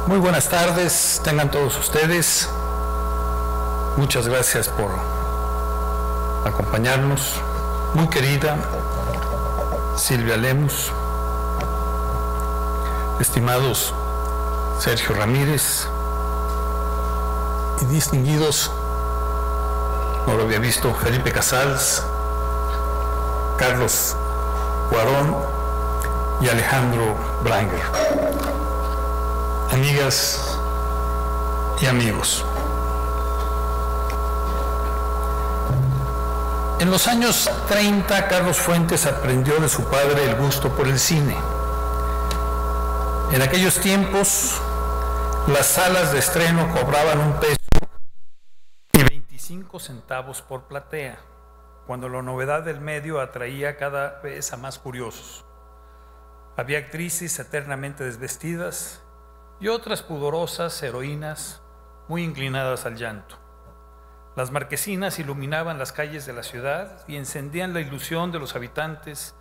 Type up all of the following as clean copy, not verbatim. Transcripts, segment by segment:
Muy buenas tardes, tengan todos ustedes. Muchas gracias por acompañarnos. Muy querida Silvia Lemus, estimados Sergio Ramírez y distinguidos, no lo había visto, Felipe Casals, Carlos Cuarón y Alejandro Branger. Amigas y amigos, en los años 30 Carlos Fuentes aprendió de su padre el gusto por el cine. En aquellos tiempos las salas de estreno cobraban 1 peso y 25 centavos por platea, cuando la novedad del medio atraía cada vez a más curiosos. Había actrices eternamente desvestidas y otras pudorosas heroínas muy inclinadas al llanto. Las marquesinas iluminaban las calles de la ciudad y encendían la ilusión de los habitantes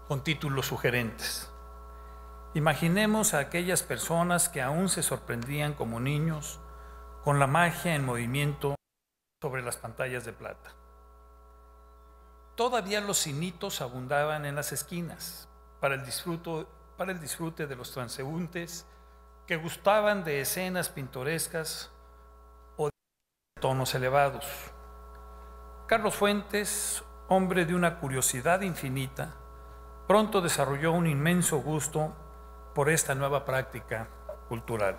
con títulos sugerentes. Imaginemos a aquellas personas que aún se sorprendían como niños con la magia en movimiento sobre las pantallas de plata. Todavía los cinitos abundaban en las esquinas para el disfrute de los transeúntes que gustaban de escenas pintorescas o de tonos elevados. Carlos Fuentes, hombre de una curiosidad infinita, pronto desarrolló un inmenso gusto por esta nueva práctica cultural.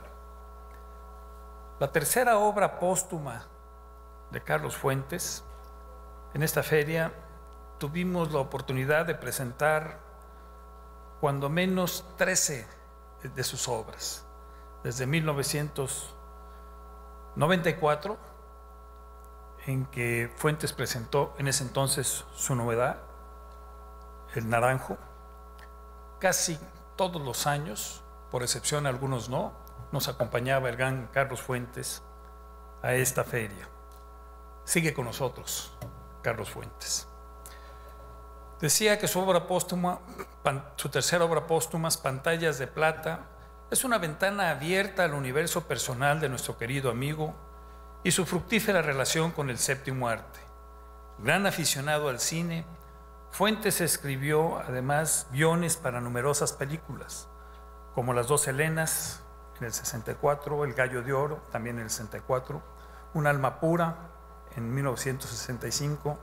La tercera obra póstuma de Carlos Fuentes, en esta feria tuvimos la oportunidad de presentar cuando menos 13 de sus obras. Desde 1994, en que Fuentes presentó en ese entonces su novedad, El Naranjo. Casi todos los años, por excepción de algunos no, nos acompañaba el gran Carlos Fuentes a esta feria. Sigue con nosotros Carlos Fuentes. Decía que su obra póstuma, su tercera obra póstuma, Pantallas de Plata, es una ventana abierta al universo personal de nuestro querido amigo y su fructífera relación con el séptimo arte. Gran aficionado al cine, Fuentes escribió además guiones para numerosas películas, como Las dos Helenas en el 64, El Gallo de Oro también en el 64, Un alma pura en 1965,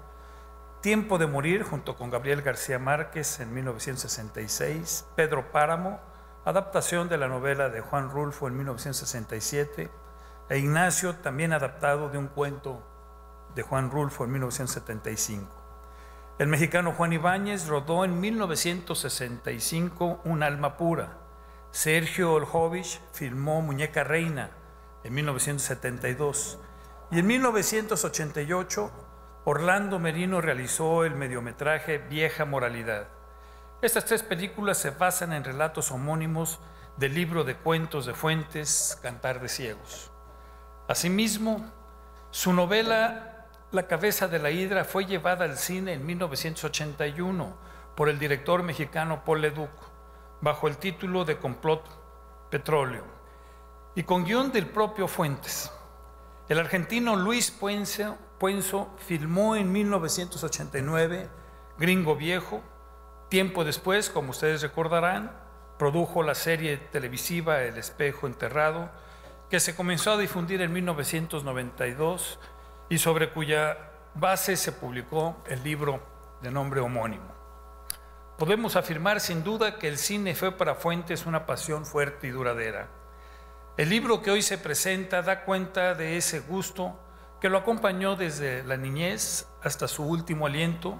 Tiempo de morir junto con Gabriel García Márquez en 1966, Pedro Páramo, adaptación de la novela de Juan Rulfo en 1967, e Ignacio, también adaptado de un cuento de Juan Rulfo en 1975. El mexicano Juan Ibáñez rodó en 1965 Un alma pura. Sergio Oljovich filmó Muñeca Reina en 1972. Y en 1988 Orlando Merino realizó el mediometraje Vieja Moralidad. Estas 3 películas se basan en relatos homónimos del libro de cuentos de Fuentes, Cantar de Ciegos. Asimismo, su novela La cabeza de la hidra fue llevada al cine en 1981 por el director mexicano Paul Leduc, bajo el título de Complot Petróleo, y con guión del propio Fuentes. El argentino Luis Puenzo filmó en 1989 Gringo Viejo. Tiempo después, como ustedes recordarán, produjo la serie televisiva El espejo enterrado, que se comenzó a difundir en 1992 y sobre cuya base se publicó el libro de nombre homónimo. Podemos afirmar sin duda que el cine fue para Fuentes una pasión fuerte y duradera. El libro que hoy se presenta da cuenta de ese gusto que lo acompañó desde la niñez hasta su último aliento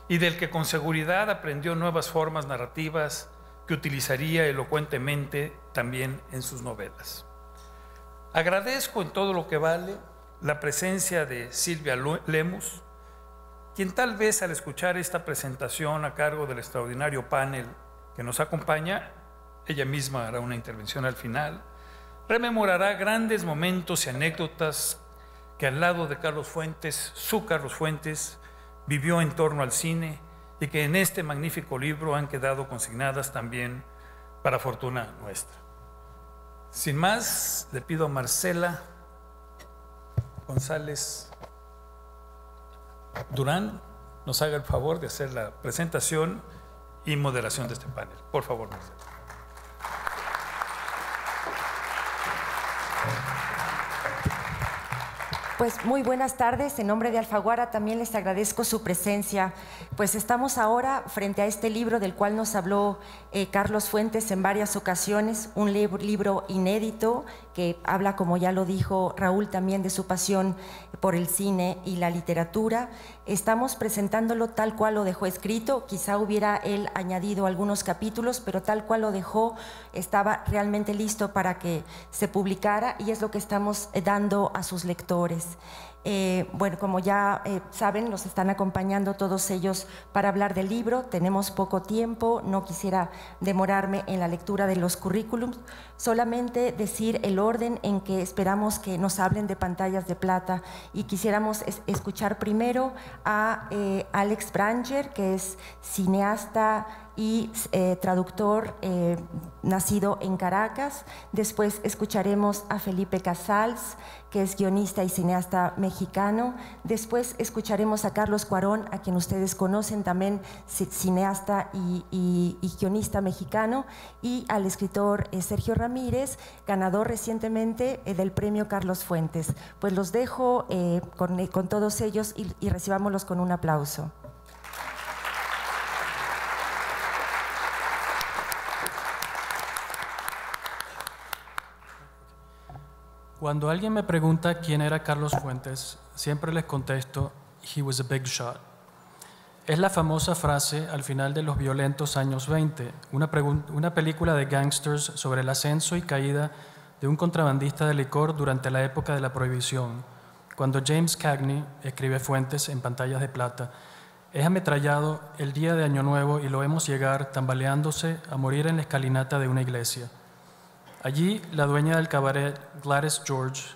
y del que con seguridad aprendió nuevas formas narrativas que utilizaría elocuentemente también en sus novelas. Agradezco en todo lo que vale la presencia de Silvia Lemus, quien tal vez al escuchar esta presentación a cargo del extraordinario panel que nos acompaña, ella misma hará una intervención al final, rememorará grandes momentos y anécdotas que al lado de Carlos Fuentes, su Carlos Fuentes, vivió en torno al cine y que en este magnífico libro han quedado consignadas también para fortuna nuestra. Sin más, le pido a Marcela González Durán nos haga el favor de hacer la presentación y moderación de este panel. Por favor, Marcela. Pues muy buenas tardes. En nombre de Alfaguara también les agradezco su presencia. Pues estamos ahora frente a este libro del cual nos habló Carlos Fuentes en varias ocasiones, un libro inédito que habla, como ya lo dijo Raúl, también de su pasión por el cine y la literatura. Estamos presentándolo tal cual lo dejó escrito, quizá hubiera él añadido algunos capítulos, pero tal cual lo dejó, estaba realmente listo para que se publicara y es lo que estamos dando a sus lectores. Bueno, como ya saben, nos están acompañando todos ellos para hablar del libro. Tenemos poco tiempo, no quisiera demorarme en la lectura de los currículums, solamente decir el orden en que esperamos que nos hablen de Pantallas de Plata, y quisiéramos escuchar primero a Alex Branger, que es cineasta y traductor nacido en Caracas. Después escucharemos a Felipe Casals, que es guionista y cineasta mexicano. Después escucharemos a Carlos Cuarón, a quien ustedes conocen, también cineasta y guionista mexicano, y al escritor Sergio Ramírez, ganador recientemente del premio Carlos Fuentes. Pues los dejo con todos ellos y recibámoslos con un aplauso. Cuando alguien me pregunta quién era Carlos Fuentes, siempre les contesto, "He was a big shot". Es la famosa frase al final de Los violentos años 20, una película de gangsters sobre el ascenso y caída de un contrabandista de licor durante la época de la Prohibición, cuando James Cagney, escribe Fuentes en Pantallas de Plata, es ametrallado el día de Año Nuevo y lo vemos llegar tambaleándose a morir en la escalinata de una iglesia. Allí, la dueña del cabaret, Gladys George,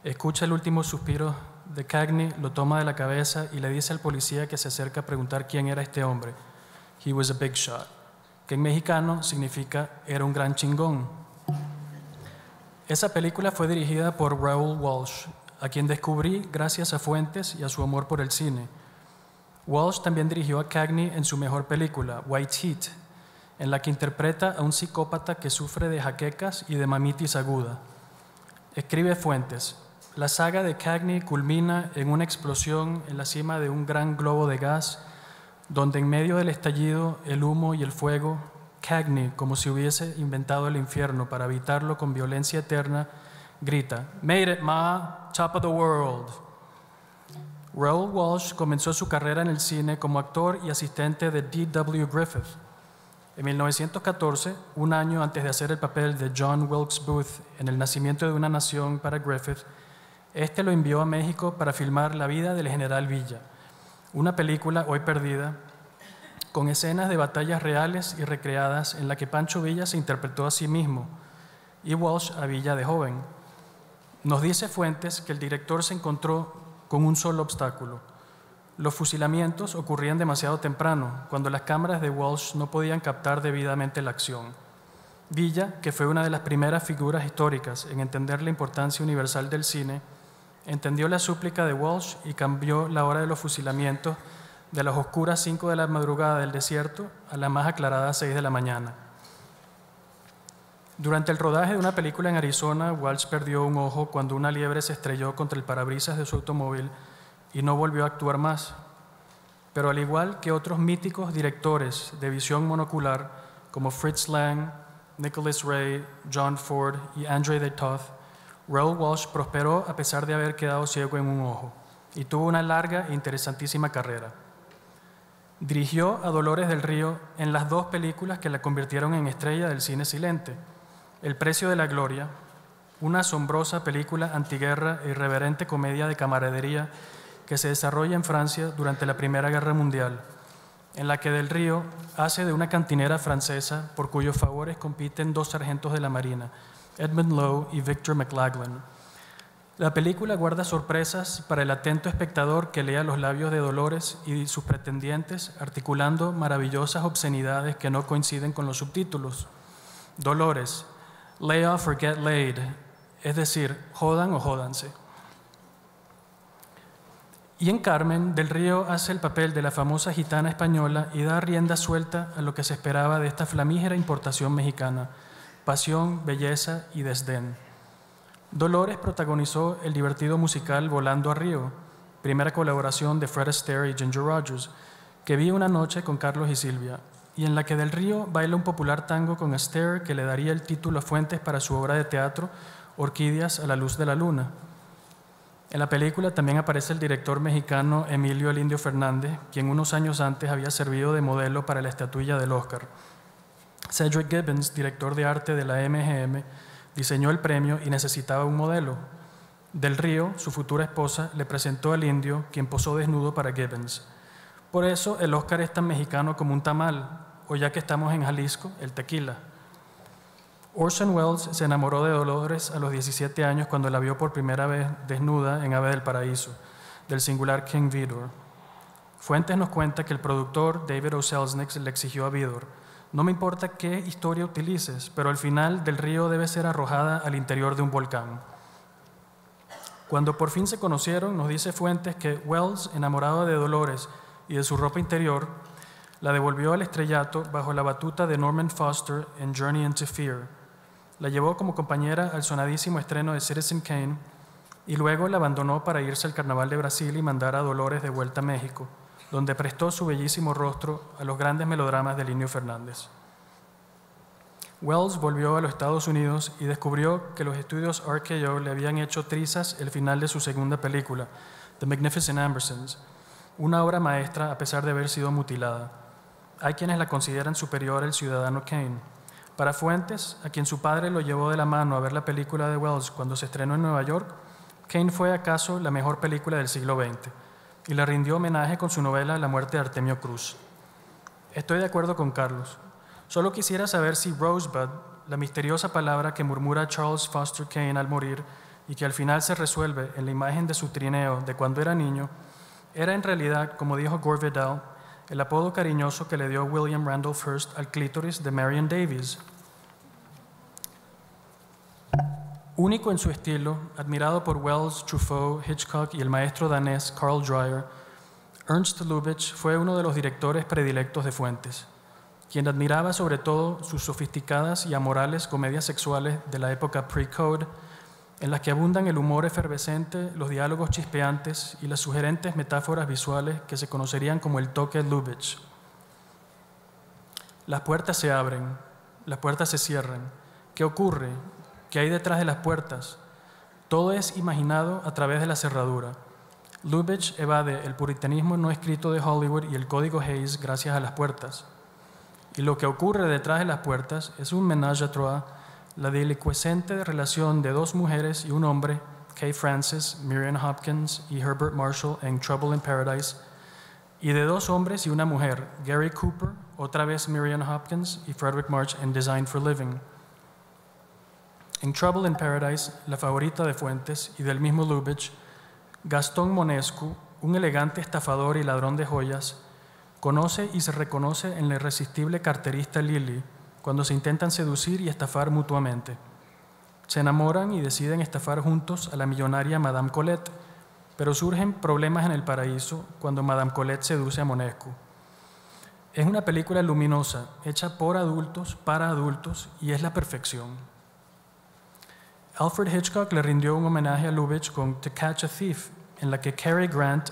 escucha el último suspiro de Cagney, lo toma de la cabeza y le dice al policía que se acerca a preguntar quién era este hombre. "He was a big shot", que en mexicano significa "era un gran chingón". Esa película fue dirigida por Raoul Walsh, a quien descubrí gracias a Fuentes y a su amor por el cine. Walsh también dirigió a Cagney en su mejor película, White Heat, en la que interpreta a un psicópata que sufre de jaquecas y de mamitis aguda. Escribe Fuentes: "La saga de Cagney culmina en una explosión en la cima de un gran globo de gas, donde en medio del estallido, el humo y el fuego, Cagney, como si hubiese inventado el infierno para evitarlo con violencia eterna, grita: 'Made it, ma, top of the world'". Raoul Walsh comenzó su carrera en el cine como actor y asistente de D.W. Griffith. En 1914, un año antes de hacer el papel de John Wilkes Booth en El nacimiento de una nación para Griffith, este lo envió a México para filmar La vida del general Villa, una película hoy perdida, con escenas de batallas reales y recreadas en la que Pancho Villa se interpretó a sí mismo y Walsh a Villa de joven. Nos dice Fuentes que el director se encontró con un solo obstáculo: los fusilamientos ocurrían demasiado temprano, cuando las cámaras de Walsh no podían captar debidamente la acción. Villa, que fue una de las primeras figuras históricas en entender la importancia universal del cine, entendió la súplica de Walsh y cambió la hora de los fusilamientos de las oscuras 5 de la madrugada del desierto a las más aclaradas 6 de la mañana. Durante el rodaje de una película en Arizona, Walsh perdió un ojo cuando una liebre se estrelló contra el parabrisas de su automóvil y no volvió a actuar más. Pero al igual que otros míticos directores de visión monocular como Fritz Lang, Nicholas Ray, John Ford y André de Toth, Raoul Walsh prosperó a pesar de haber quedado ciego en un ojo y tuvo una larga e interesantísima carrera. Dirigió a Dolores del Río en las 2 películas que la convirtieron en estrella del cine silente: El precio de la gloria, una asombrosa película antiguerra e irreverente comedia de camaradería que se desarrolla en Francia durante la Primera Guerra Mundial, en la que Del Río hace de una cantinera francesa por cuyos favores compiten 2 sargentos de la Marina, Edmund Lowe y Victor McLaglen. La película guarda sorpresas para el atento espectador que lea los labios de Dolores y sus pretendientes, articulando maravillosas obscenidades que no coinciden con los subtítulos. Dolores: lay off or get laid, es decir, jodan o jódanse. Y en Carmen, Del Río hace el papel de la famosa gitana española y da rienda suelta a lo que se esperaba de esta flamígera importación mexicana: pasión, belleza y desdén. Dolores protagonizó el divertido musical Volando a Río, primera colaboración de Fred Astaire y Ginger Rogers, que vi una noche con Carlos y Silvia, y en la que Del Río baila un popular tango con Astaire que le daría el título a Fuentes para su obra de teatro Orquídeas a la luz de la luna. En la película también aparece el director mexicano Emilio El Indio Fernández, quien unos años antes había servido de modelo para la estatuilla del Oscar. Cedric Gibbons, director de arte de la MGM, diseñó el premio y necesitaba un modelo. Del Río, su futura esposa, le presentó al Indio, quien posó desnudo para Gibbons. Por eso el Oscar es tan mexicano como un tamal, o ya que estamos en Jalisco, el tequila. Orson Welles se enamoró de Dolores a los 17 años cuando la vio por primera vez desnuda en Ave del Paraíso, del singular King Vidor. Fuentes nos cuenta que el productor David O. Selznick le exigió a Vidor: no me importa qué historia utilices, pero al final Del Río debe ser arrojada al interior de un volcán. Cuando por fin se conocieron, nos dice Fuentes que Welles, enamorado de Dolores y de su ropa interior, la devolvió al estrellato bajo la batuta de Norman Foster en Journey into Fear. La llevó como compañera al sonadísimo estreno de Citizen Kane y luego la abandonó para irse al Carnaval de Brasil y mandar a Dolores de vuelta a México, donde prestó su bellísimo rostro a los grandes melodramas de Indio Fernández. Welles volvió a los Estados Unidos y descubrió que los estudios RKO le habían hecho trizas el final de su segunda película, The Magnificent Ambersons, una obra maestra a pesar de haber sido mutilada. Hay quienes la consideran superior al Ciudadano Kane. Para Fuentes, a quien su padre lo llevó de la mano a ver la película de Welles cuando se estrenó en Nueva York, Kane fue acaso la mejor película del siglo XX y le rindió homenaje con su novela La muerte de Artemio Cruz. Estoy de acuerdo con Carlos. Solo quisiera saber si Rosebud, la misteriosa palabra que murmura Charles Foster Kane al morir y que al final se resuelve en la imagen de su trineo de cuando era niño, era en realidad, como dijo Gore Vidal, el apodo cariñoso que le dio William Randolph Hearst al clítoris de Marion Davies. Único en su estilo, admirado por Welles, Truffaut, Hitchcock y el maestro danés Carl Dreyer, Ernst Lubitsch fue uno de los directores predilectos de Fuentes, quien admiraba sobre todo sus sofisticadas y amorales comedias sexuales de la época pre-code, en las que abundan el humor efervescente, los diálogos chispeantes y las sugerentes metáforas visuales que se conocerían como el toque Lubitsch. Las puertas se abren, las puertas se cierran. ¿Qué ocurre? ¿Qué hay detrás de las puertas? Todo es imaginado a través de la cerradura. Lubitsch evade el puritanismo no escrito de Hollywood y el código Hays gracias a las puertas. Y lo que ocurre detrás de las puertas es un ménage à trois, la delicuescente relación de dos mujeres y un hombre, Kay Francis, Miriam Hopkins y Herbert Marshall en Trouble in Paradise, y de dos hombres y una mujer, Gary Cooper, otra vez Miriam Hopkins y Frederick March en Design for Living. En Trouble in Paradise, la favorita de Fuentes y del mismo Lubitsch, Gastón Monescu, un elegante estafador y ladrón de joyas, conoce y se reconoce en la irresistible carterista Lily cuando se intentan seducir y estafar mutuamente. Se enamoran y deciden estafar juntos a la millonaria Madame Colette, pero surgen problemas en el paraíso cuando Madame Colette seduce a Monescu. Es una película luminosa, hecha por adultos, para adultos, y es la perfección. Alfred Hitchcock le rindió un homenaje a Lubitsch con To Catch a Thief, en la que Cary Grant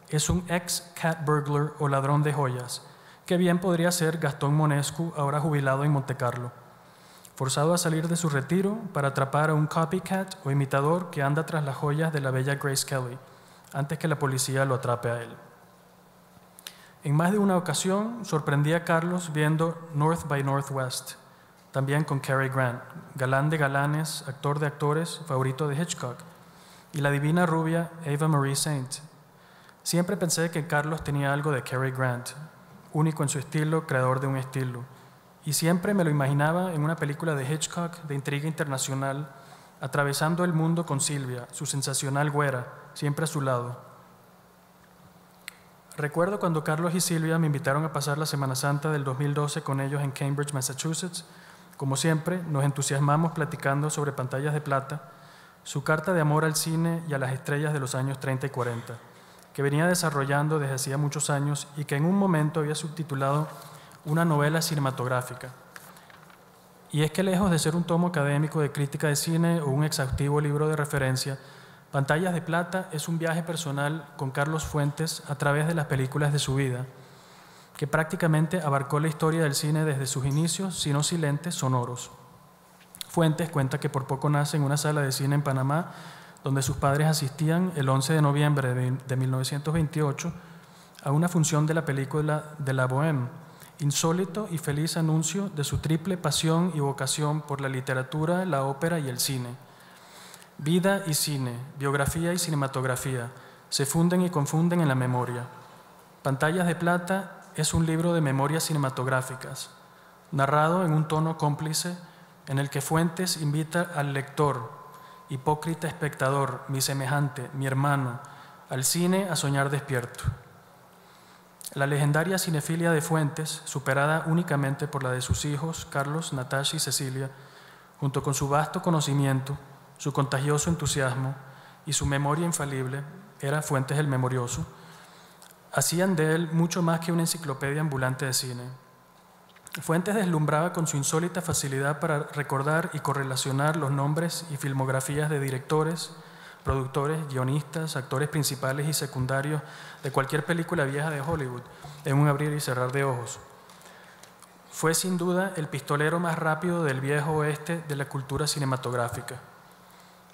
es un ex-cat burglar o ladrón de joyas, que bien podría ser Gastón Monescu, ahora jubilado en Montecarlo, forzado a salir de su retiro para atrapar a un copycat o imitador que anda tras las joyas de la bella Grace Kelly, antes que la policía lo atrape a él. En más de una ocasión sorprendí a Carlos viendo North by Northwest, también con Cary Grant, galán de galanes, actor de actores, favorito de Hitchcock, y la divina rubia Ava Marie Saint. Siempre pensé que Carlos tenía algo de Cary Grant, único en su estilo, creador de un estilo, y siempre me lo imaginaba en una película de Hitchcock de intriga internacional, atravesando el mundo con Silvia, su sensacional güera, siempre a su lado. Recuerdo cuando Carlos y Silvia me invitaron a pasar la Semana Santa del 2012 con ellos en Cambridge, Massachusetts, Como siempre, nos entusiasmamos platicando sobre Pantallas de Plata, su carta de amor al cine y a las estrellas de los años 30 y 40, que venía desarrollando desde hacía muchos años y que en un momento había subtitulado una novela cinematográfica. Y es que lejos de ser un tomo académico de crítica de cine o un exhaustivo libro de referencia, Pantallas de Plata es un viaje personal con Carlos Fuentes a través de las películas de su vida, que prácticamente abarcó la historia del cine desde sus inicios, si no silentes, sonoros. Fuentes cuenta que por poco nace en una sala de cine en Panamá, donde sus padres asistían el 11 de noviembre de 1928 a una función de la película de La Bohème, insólito y feliz anuncio de su triple pasión y vocación por la literatura, la ópera y el cine. Vida y cine, biografía y cinematografía se funden y confunden en la memoria. Pantallas de Plata es un libro de memorias cinematográficas, narrado en un tono cómplice en el que Fuentes invita al lector, hipócrita espectador, mi semejante, mi hermano, al cine a soñar despierto. La legendaria cinefilia de Fuentes, superada únicamente por la de sus hijos, Carlos, Natasha y Cecilia, junto con su vasto conocimiento, su contagioso entusiasmo y su memoria infalible, era Fuentes el Memorioso, hacían de él mucho más que una enciclopedia ambulante de cine. Fuentes deslumbraba con su insólita facilidad para recordar y correlacionar los nombres y filmografías de directores, productores, guionistas, actores principales y secundarios de cualquier película vieja de Hollywood, en un abrir y cerrar de ojos. Fue sin duda el pistolero más rápido del viejo oeste de la cultura cinematográfica.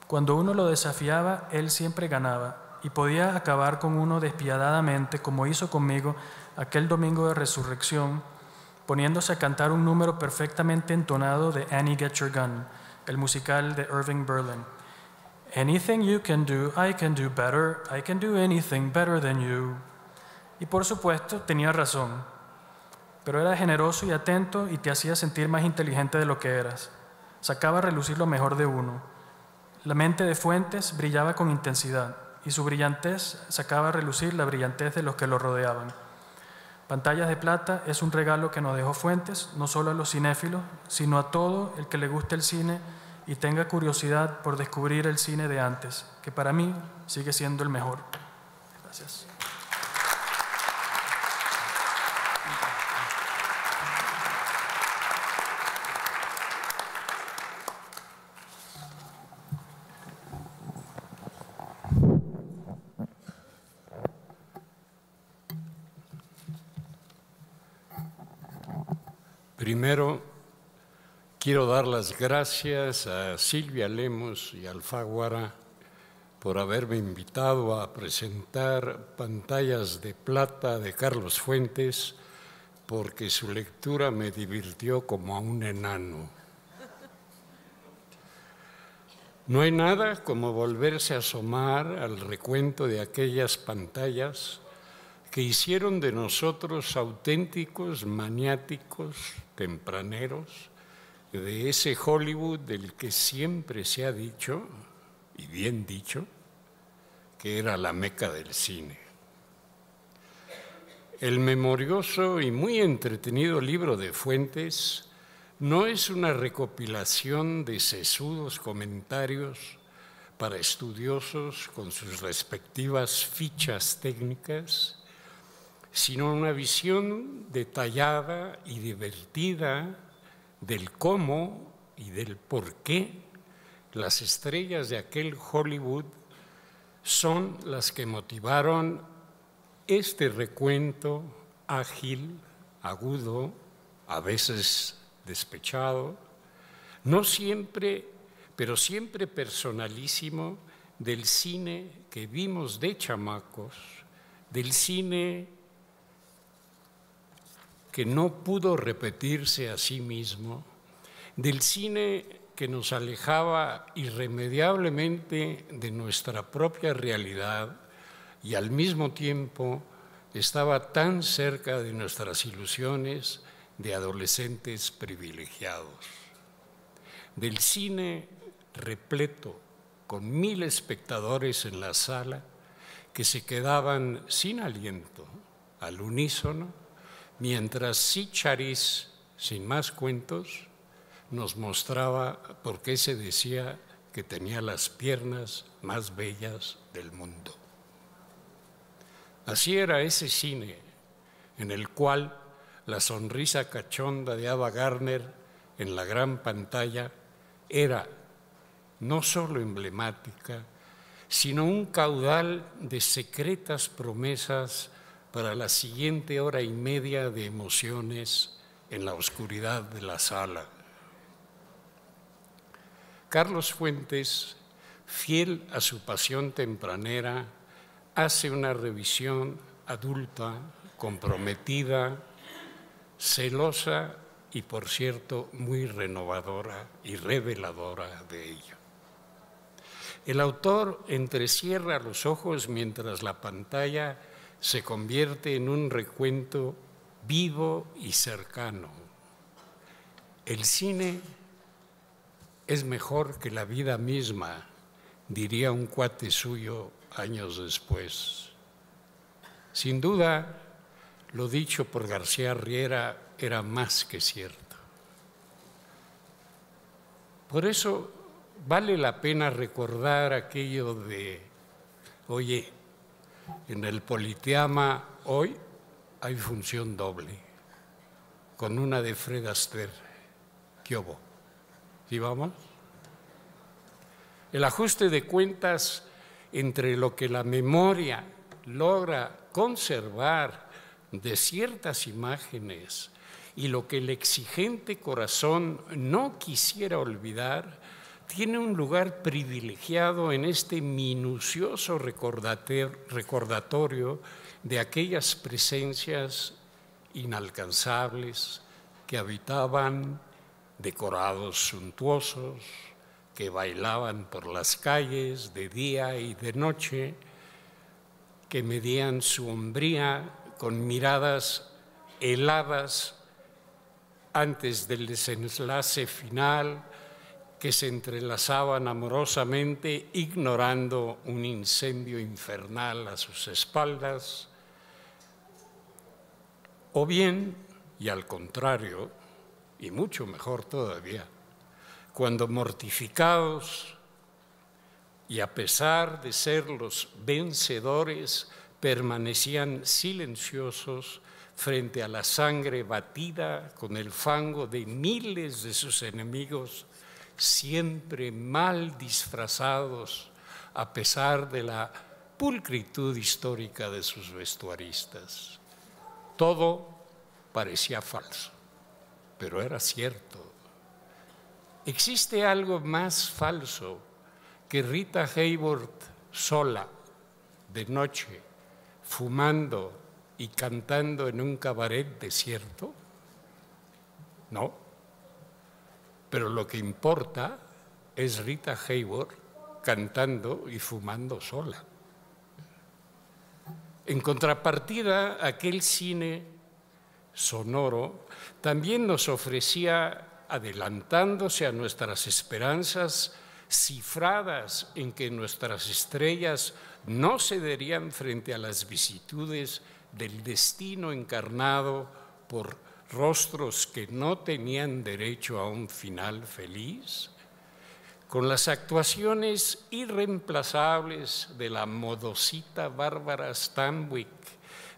Cuando uno lo desafiaba, él siempre ganaba y podía acabar con uno despiadadamente, como hizo conmigo aquel domingo de resurrección, poniéndose a cantar un número perfectamente entonado de Annie Get Your Gun, el musical de Irving Berlin. Anything you can do, I can do better. I can do anything better than you. Y por supuesto, tenía razón, pero era generoso y atento y te hacía sentir más inteligente de lo que eras. Sacaba a relucir lo mejor de uno. La mente de Fuentes brillaba con intensidad y su brillantez sacaba a relucir la brillantez de los que lo rodeaban. Pantallas de Plata es un regalo que nos dejó Fuentes, no solo a los cinéfilos, sino a todo el que le guste el cine y tenga curiosidad por descubrir el cine de antes, que para mí sigue siendo el mejor. Gracias. Primero, quiero dar las gracias a Silvia Lemos y Alfaguara por haberme invitado a presentar Pantallas de Plata de Carlos Fuentes, porque su lectura me divirtió como a un enano. No hay nada como volverse a asomar al recuento de aquellas pantallas que hicieron de nosotros auténticos maniáticos tempraneros de ese Hollywood del que siempre se ha dicho, y bien dicho, que era la meca del cine. El memorioso y muy entretenido libro de Fuentes no es una recopilación de sesudos comentarios para estudiosos con sus respectivas fichas técnicas, sino una visión detallada y divertida del cómo y del por qué las estrellas de aquel Hollywood son las que motivaron este recuento ágil, agudo, a veces despechado, no siempre, pero siempre personalísimo, del cine que vimos de chamacos, del cine que no pudo repetirse a sí mismo, del cine que nos alejaba irremediablemente de nuestra propia realidad y al mismo tiempo estaba tan cerca de nuestras ilusiones de adolescentes privilegiados. Del cine repleto, con 1000 espectadores en la sala que se quedaban sin aliento, al unísono, mientras Sitcharis, sin más cuentos, nos mostraba por qué se decía que tenía las piernas más bellas del mundo. Así era ese cine en el cual la sonrisa cachonda de Ava Gardner en la gran pantalla era no solo emblemática, sino un caudal de secretas promesas para la siguiente hora y media de emociones en la oscuridad de la sala. Carlos Fuentes, fiel a su pasión tempranera, hace una revisión adulta, comprometida, celosa y, por cierto, muy renovadora y reveladora de ello. El autor entrecierra los ojos mientras la pantalla se convierte en un recuento vivo y cercano. El cine es mejor que la vida misma, diría un cuate suyo años después. Sin duda, lo dicho por García Riera era más que cierto. Por eso vale la pena recordar aquello de, oye, en el Politeama hoy hay función doble, con una de Fred Astaire. ¿Qué hubo? ¿Sí vamos? El ajuste de cuentas entre lo que la memoria logra conservar de ciertas imágenes y lo que el exigente corazón no quisiera olvidar, tiene un lugar privilegiado en este minucioso recordatorio de aquellas presencias inalcanzables que habitaban decorados suntuosos, que bailaban por las calles de día y de noche, que medían su hombría con miradas heladas antes del desenlace final, que se entrelazaban amorosamente ignorando un incendio infernal a sus espaldas, o bien, y al contrario, y mucho mejor todavía, cuando mortificados y a pesar de ser los vencedores, permanecían silenciosos frente a la sangre batida con el fango de miles de sus enemigos, siempre mal disfrazados a pesar de la pulcritud histórica de sus vestuaristas. Todo parecía falso, pero era cierto. ¿Existe algo más falso que Rita Hayworth sola, de noche, fumando y cantando en un cabaret desierto? No. Pero lo que importa es Rita Hayworth cantando y fumando sola. En contrapartida, aquel cine sonoro también nos ofrecía, adelantándose a nuestras esperanzas, cifradas en que nuestras estrellas no cederían frente a las vicisitudes del destino encarnado por rostros que no tenían derecho a un final feliz, con las actuaciones irreemplazables de la modosita Bárbara Stanwyck,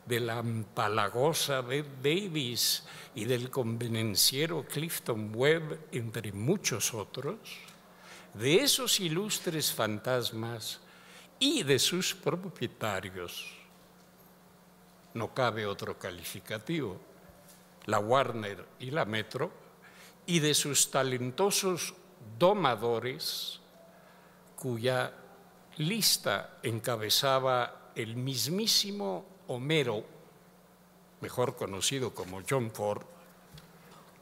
de la empalagosa Bette Davis y del convenenciero Clifton Webb, entre muchos otros, de esos ilustres fantasmas y de sus propietarios, no cabe otro calificativo, la Warner y la Metro, y de sus talentosos domadores, cuya lista encabezaba el mismísimo Homero, mejor conocido como John Ford,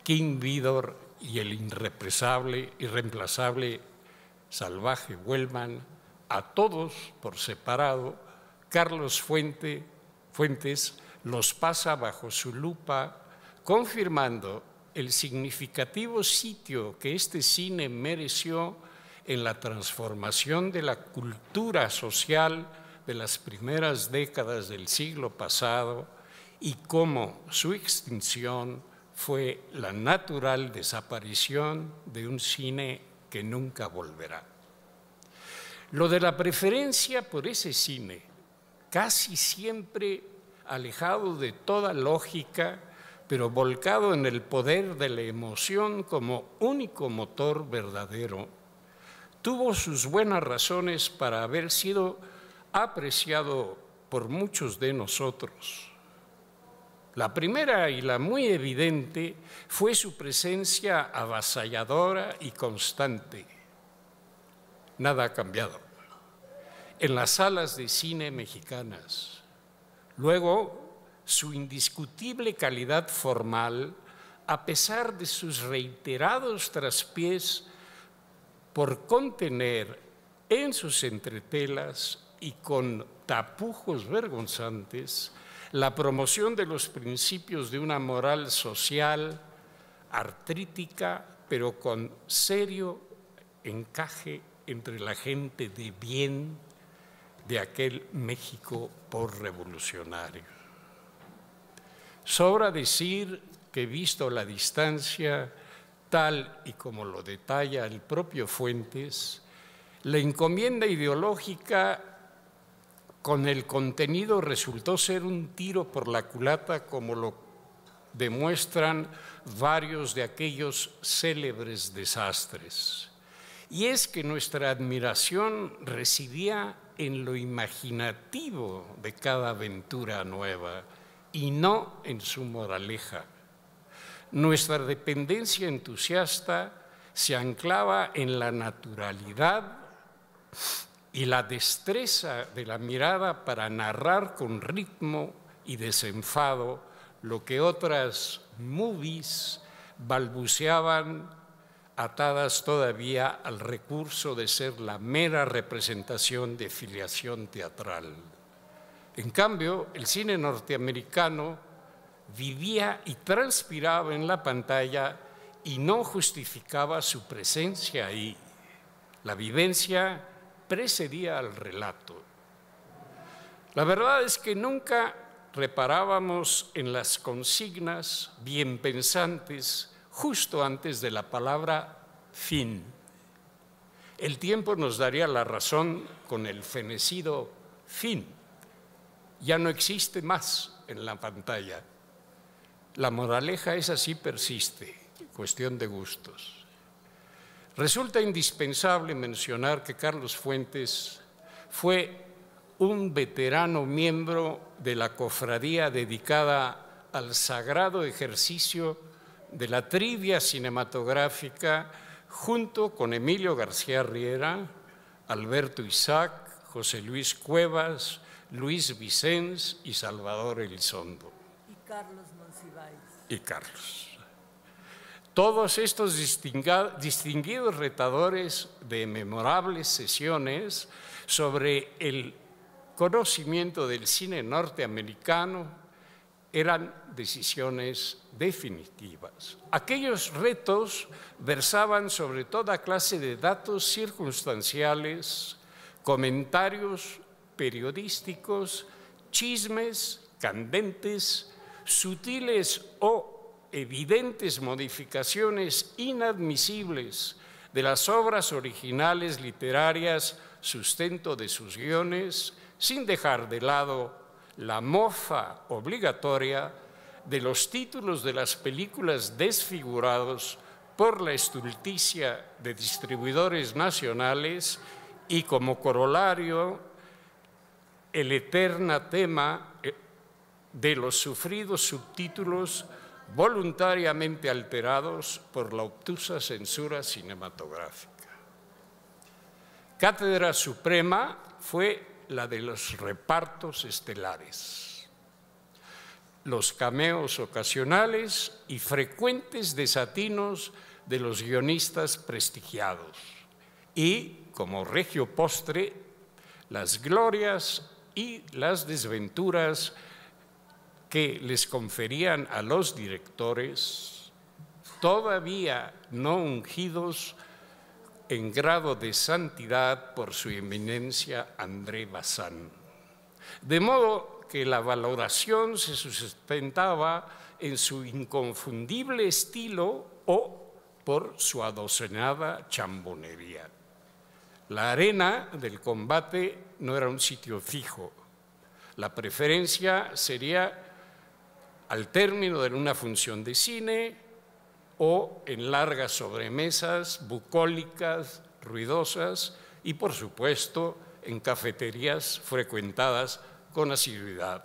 King Vidor y el irreemplazable Salvaje Wellman, a todos por separado, Carlos Fuentes los pasa bajo su lupa, confirmando el significativo sitio que este cine mereció en la transformación de la cultura social de las primeras décadas del siglo pasado y cómo su extinción fue la natural desaparición de un cine que nunca volverá. Lo de la preferencia por ese cine, casi siempre alejado de toda lógica, pero volcado en el poder de la emoción como único motor verdadero, tuvo sus buenas razones para haber sido apreciado por muchos de nosotros. La primera y la muy evidente fue su presencia avasalladora y constante. Nada ha cambiado en las salas de cine mexicanas. Luego, su indiscutible calidad formal, a pesar de sus reiterados traspiés por contener en sus entretelas y con tapujos vergonzantes la promoción de los principios de una moral social artrítica, pero con serio encaje entre la gente de bien de aquel México posrevolucionario. Sobra decir que, visto la distancia, tal y como lo detalla el propio Fuentes, la encomienda ideológica con el contenido resultó ser un tiro por la culata, como lo demuestran varios de aquellos célebres desastres. Y es que nuestra admiración residía en lo imaginativo de cada aventura nueva y no en su moraleja. Nuestra dependencia entusiasta se anclaba en la naturalidad y la destreza de la mirada para narrar con ritmo y desenfado lo que otras movies balbuceaban, atadas todavía al recurso de ser la mera representación de filiación teatral. En cambio, el cine norteamericano vivía y transpiraba en la pantalla y no justificaba su presencia ahí. La vivencia precedía al relato. La verdad es que nunca reparábamos en las consignas bien pensantes justo antes de la palabra fin. El tiempo nos daría la razón con el fenecido fin. Ya no existe más en la pantalla. La moraleja esa sí persiste, cuestión de gustos. Resulta indispensable mencionar que Carlos Fuentes fue un veterano miembro de la cofradía dedicada al sagrado ejercicio de la trivia cinematográfica, junto con Emilio García Riera, Alberto Isaac, José Luis Cuevas, Luis Vicens y Salvador Elizondo. Y Carlos Monsiváis. Y Carlos. Todos estos distinguidos retadores de memorables sesiones sobre el conocimiento del cine norteamericano eran decisiones definitivas. Aquellos retos versaban sobre toda clase de datos circunstanciales, comentarios periodísticos, chismes candentes, sutiles o evidentes modificaciones inadmisibles de las obras originales literarias, sustento de sus guiones, sin dejar de lado la mofa obligatoria de los títulos de las películas desfigurados por la estulticia de distribuidores nacionales y, como corolario, el eterno tema de los sufridos subtítulos voluntariamente alterados por la obtusa censura cinematográfica. Cátedra suprema fue la de los repartos estelares, los cameos ocasionales y frecuentes desatinos de los guionistas prestigiados y, como regio postre, las glorias y las desventuras que les conferían a los directores, todavía no ungidos en grado de santidad por su eminencia André Bazin. De modo que la valoración se sustentaba en su inconfundible estilo o por su adocenada chambonería. La arena del combate no era un sitio fijo. La preferencia sería al término de una función de cine o en largas sobremesas bucólicas, ruidosas y, por supuesto, en cafeterías frecuentadas con asiduidad.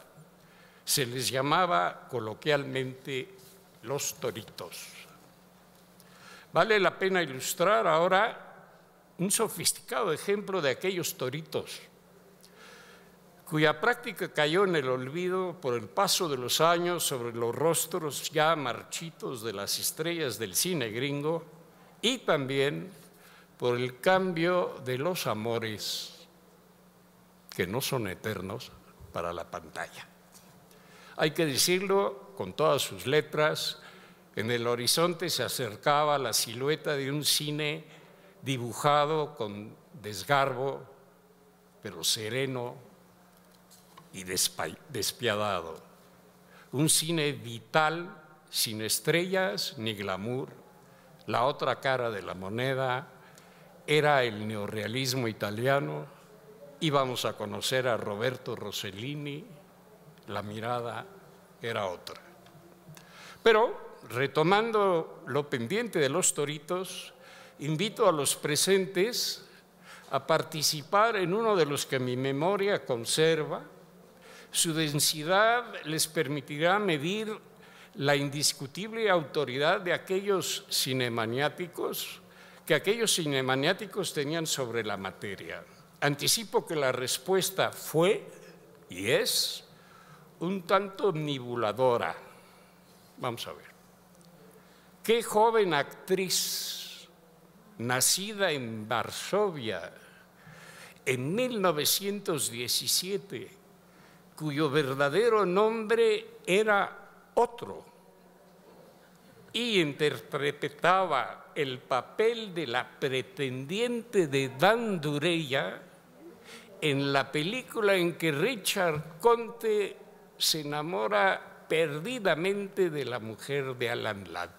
Se les llamaba coloquialmente los toritos. Vale la pena ilustrar ahora un sofisticado ejemplo de aquellos toritos, cuya práctica cayó en el olvido por el paso de los años sobre los rostros ya marchitos de las estrellas del cine gringo y también por el cambio de los amores que no son eternos para la pantalla. Hay que decirlo con todas sus letras, en el horizonte se acercaba la silueta de un cine dibujado con desgarbo, pero sereno y despiadado. Un cine vital, sin estrellas ni glamour. La otra cara de la moneda era el neorrealismo italiano. Íbamos a conocer a Roberto Rossellini. La mirada era otra. Pero, retomando lo pendiente de los toritos, invito a los presentes a participar en uno de los que mi memoria conserva. Su densidad les permitirá medir la indiscutible autoridad de aquellos cinemaniáticos tenían sobre la materia. Anticipo que la respuesta fue y es un tanto nibuladora. Vamos a ver. ¿Qué joven actriz nacida en Varsovia en 1917, cuyo verdadero nombre era otro y interpretaba el papel de la pretendiente de Dan Dureya en la película en que Richard Conte se enamora perdidamente de la mujer de Alan Ladd?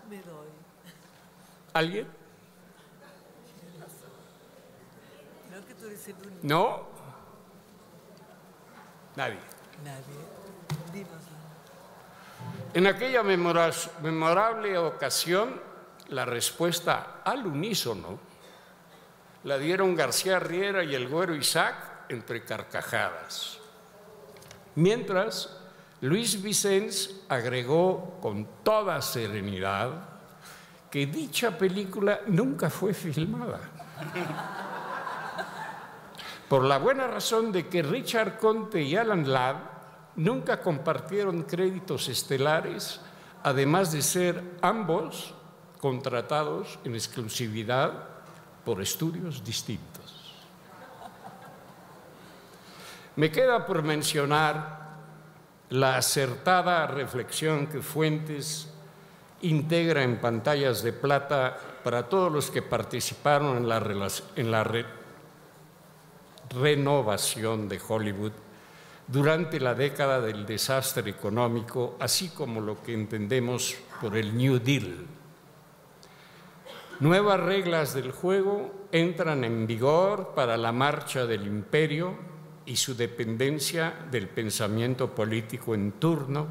Me doy. ¿Alguien? Creo que tú eres el único. ¿No? Nadie. Nadie. Dínoslo. En aquella memorable ocasión, la respuesta al unísono la dieron García Riera y el Güero Isaac entre carcajadas. Mientras, Luis Vicens agregó con toda serenidad que dicha película nunca fue filmada. Por la buena razón de que Richard Conte y Alan Ladd nunca compartieron créditos estelares, además de ser ambos contratados en exclusividad por estudios distintos. Me queda por mencionar la acertada reflexión que Fuentes integra en Pantallas de Plata para todos los que participaron en la renovación de Hollywood durante la década del desastre económico, así como lo que entendemos por el New Deal. Nuevas reglas del juego entran en vigor para la marcha del imperio y su dependencia del pensamiento político en turno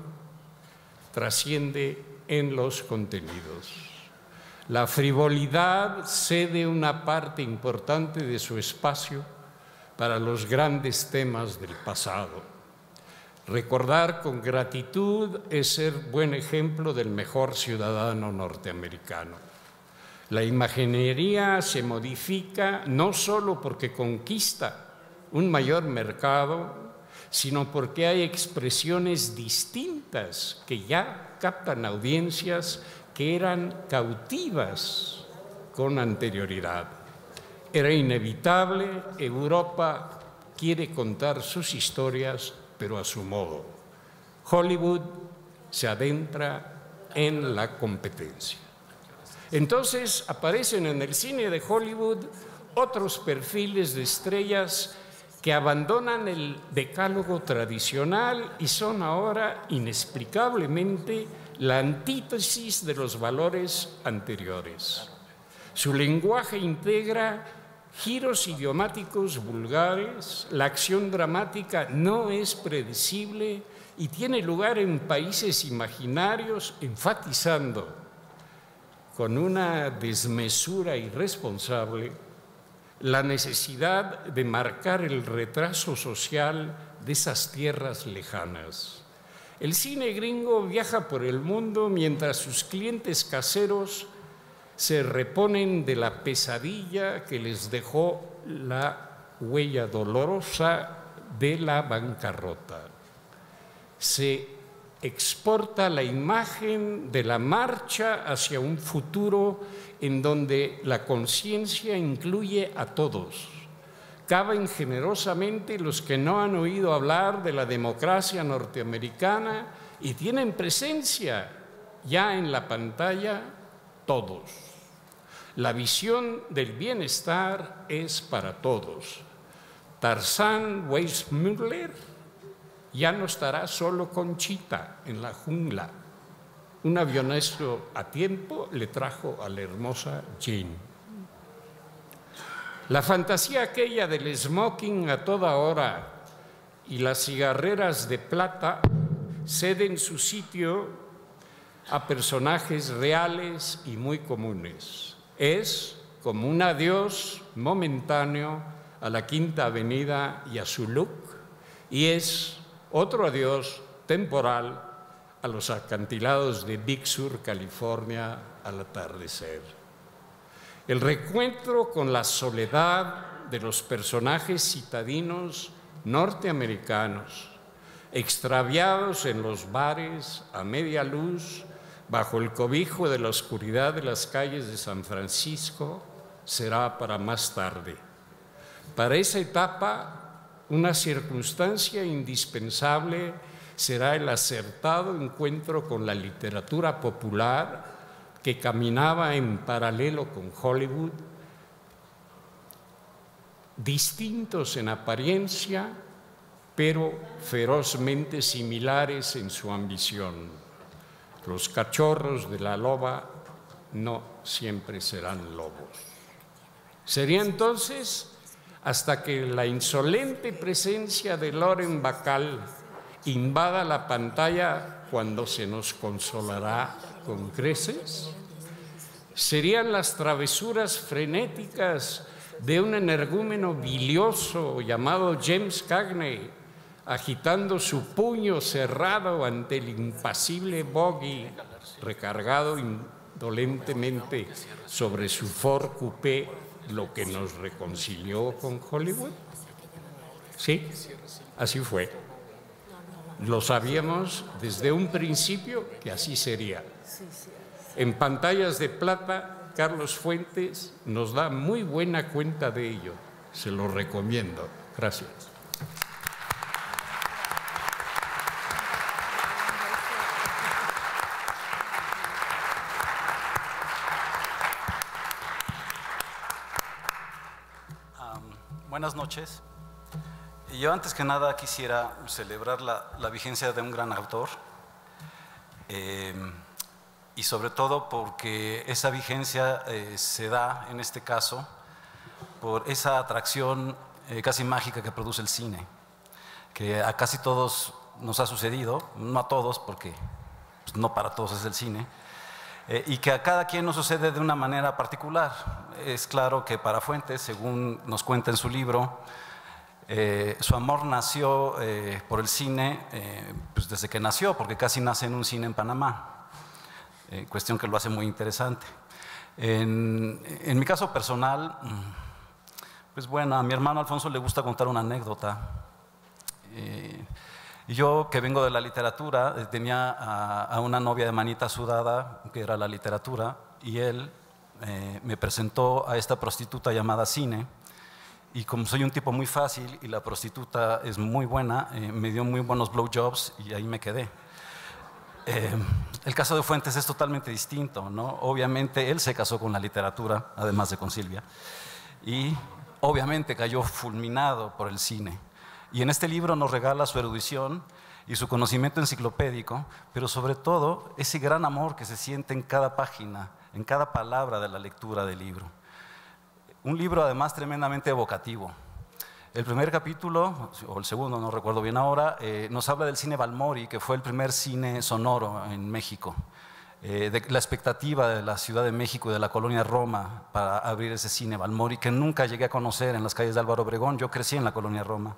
trasciende en los contenidos. La frivolidad cede una parte importante de su espacio para los grandes temas del pasado. Recordar con gratitud es ser buen ejemplo del mejor ciudadano norteamericano. La imaginería se modifica no solo porque conquista un mayor mercado, sino porque hay expresiones distintas que ya captan audiencias que eran cautivas con anterioridad. Era inevitable, Europa quiere contar sus historias, pero a su modo. Hollywood se adentra en la competencia. Entonces aparecen en el cine de Hollywood otros perfiles de estrellas que abandonan el decálogo tradicional y son ahora inexplicablemente la antítesis de los valores anteriores. Su lenguaje integra giros idiomáticos vulgares, la acción dramática no es predecible y tiene lugar en países imaginarios, enfatizando con una desmesura irresponsable la necesidad de marcar el retraso social de esas tierras lejanas. El cine gringo viaja por el mundo mientras sus clientes caseros se reponen de la pesadilla que les dejó la huella dolorosa de la bancarrota. Se exporta la imagen de la marcha hacia un futuro en donde la conciencia incluye a todos. Caben generosamente los que no han oído hablar de la democracia norteamericana y tienen presencia ya en la pantalla todos. La visión del bienestar es para todos. Tarzán Weissmuller ya no estará solo con Chita en la jungla. Un avionazo a tiempo le trajo a la hermosa Jane. La fantasía aquella del smoking a toda hora y las cigarreras de plata ceden su sitio a personajes reales y muy comunes. Es como un adiós momentáneo a la Quinta Avenida y a su look, y es otro adiós temporal a los acantilados de Big Sur, California, al atardecer. El reencuentro con la soledad de los personajes citadinos norteamericanos, extraviados en los bares a media luz, bajo el cobijo de la oscuridad de las calles de San Francisco, será para más tarde. Para esa etapa, una circunstancia indispensable será el acertado encuentro con la literatura popular que caminaba en paralelo con Hollywood, distintos en apariencia, pero ferozmente similares en su ambición. Los cachorros de la loba no siempre serán lobos. Sería entonces hasta que la insolente presencia de Lauren Bacall invada la pantalla cuando se nos consolará con creces. Serían las travesuras frenéticas de un energúmeno bilioso llamado James Cagney, agitando su puño cerrado ante el impasible bogey, recargado indolentemente sobre su Ford Coupé, lo que nos reconcilió con Hollywood. Sí, así fue. Lo sabíamos desde un principio que así sería. En Pantallas de Plata, Carlos Fuentes nos da muy buena cuenta de ello. Se lo recomiendo. Gracias. Buenas noches. Yo antes que nada quisiera celebrar la vigencia de un gran autor y sobre todo porque esa vigencia se da en este caso por esa atracción casi mágica que produce el cine, que a casi todos nos ha sucedido, no a todos porque pues, no para todos es el cine, y que a cada quien nos sucede de una manera particular. Es claro que para Fuentes, según nos cuenta en su libro, su amor nació por el cine pues desde que nació, porque casi nace en un cine en Panamá, cuestión que lo hace muy interesante. En mi caso personal, pues bueno, a mi hermano Alfonso le gusta contar una anécdota. Y yo, que vengo de la literatura, tenía a una novia de manita sudada, que era la literatura, y él me presentó a esta prostituta llamada Cine, y como soy un tipo muy fácil y la prostituta es muy buena, me dio muy buenos blowjobs y ahí me quedé. El caso de Fuentes es totalmente distinto, ¿no? Obviamente él se casó con la literatura, además de con Silvia, y obviamente cayó fulminado por el cine. Y en este libro nos regala su erudición y su conocimiento enciclopédico, pero sobre todo ese gran amor que se siente en cada página, en cada palabra de la lectura del libro. Un libro además tremendamente evocativo. El primer capítulo, o el segundo, no recuerdo bien ahora, nos habla del cine Balmori, que fue el primer cine sonoro en México, de la expectativa de la Ciudad de México y de la colonia Roma para abrir ese cine Balmori, que nunca llegué a conocer en las calles de Álvaro Obregón. Yo crecí en la colonia Roma.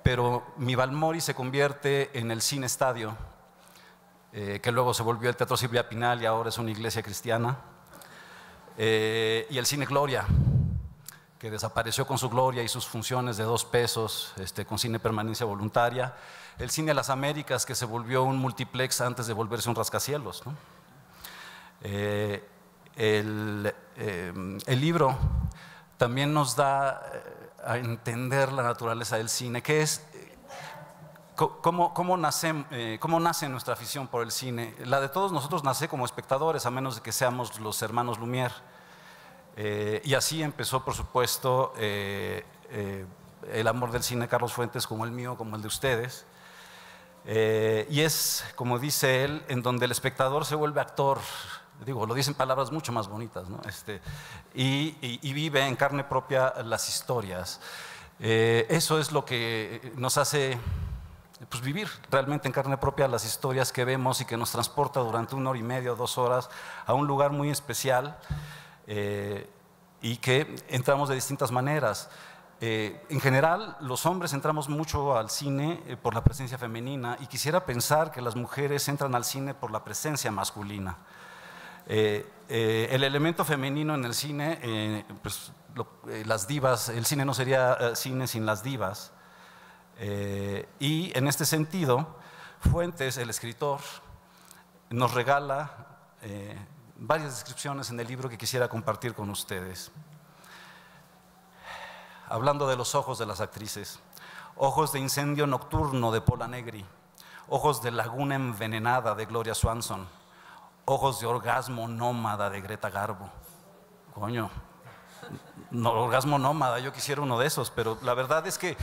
Pero mi Balmori se convierte en el cine estadio, que luego se volvió el Teatro Silvia Pinal y ahora es una iglesia cristiana, y el cine Gloria, que desapareció con su gloria y sus funciones de 2 pesos, con cine permanencia voluntaria, el cine Las Américas, que se volvió un multiplex antes de volverse un rascacielos, ¿no? El libro también nos da a entender la naturaleza del cine, que es cómo nace nuestra afición por el cine. La de todos nosotros nace como espectadores, a menos de que seamos los hermanos Lumière. Y así empezó, por supuesto, el amor del cine de Carlos Fuentes, como el mío, como el de ustedes. Y es, como dice él, en donde el espectador se vuelve actor. Digo, lo dicen palabras mucho más bonitas, ¿no? Y vive en carne propia las historias. Eso es lo que nos hace, pues, vivir realmente en carne propia las historias que vemos y que nos transporta durante 1 hora y media o 2 horas a un lugar muy especial, y que entramos de distintas maneras. En general, los hombres entramos mucho al cine por la presencia femenina, y quisiera pensar que las mujeres entran al cine por la presencia masculina. El elemento femenino en el cine, pues, las divas, el cine no sería cine sin las divas, y en este sentido Fuentes, el escritor, nos regala varias descripciones en el libro que quisiera compartir con ustedes. Hablando de los ojos de las actrices: ojos de incendio nocturno de Pola Negri, ojos de laguna envenenada de Gloria Swanson, ojos de orgasmo nómada de Greta Garbo. Coño, no, orgasmo nómada, yo quisiera uno de esos, pero la verdad es que,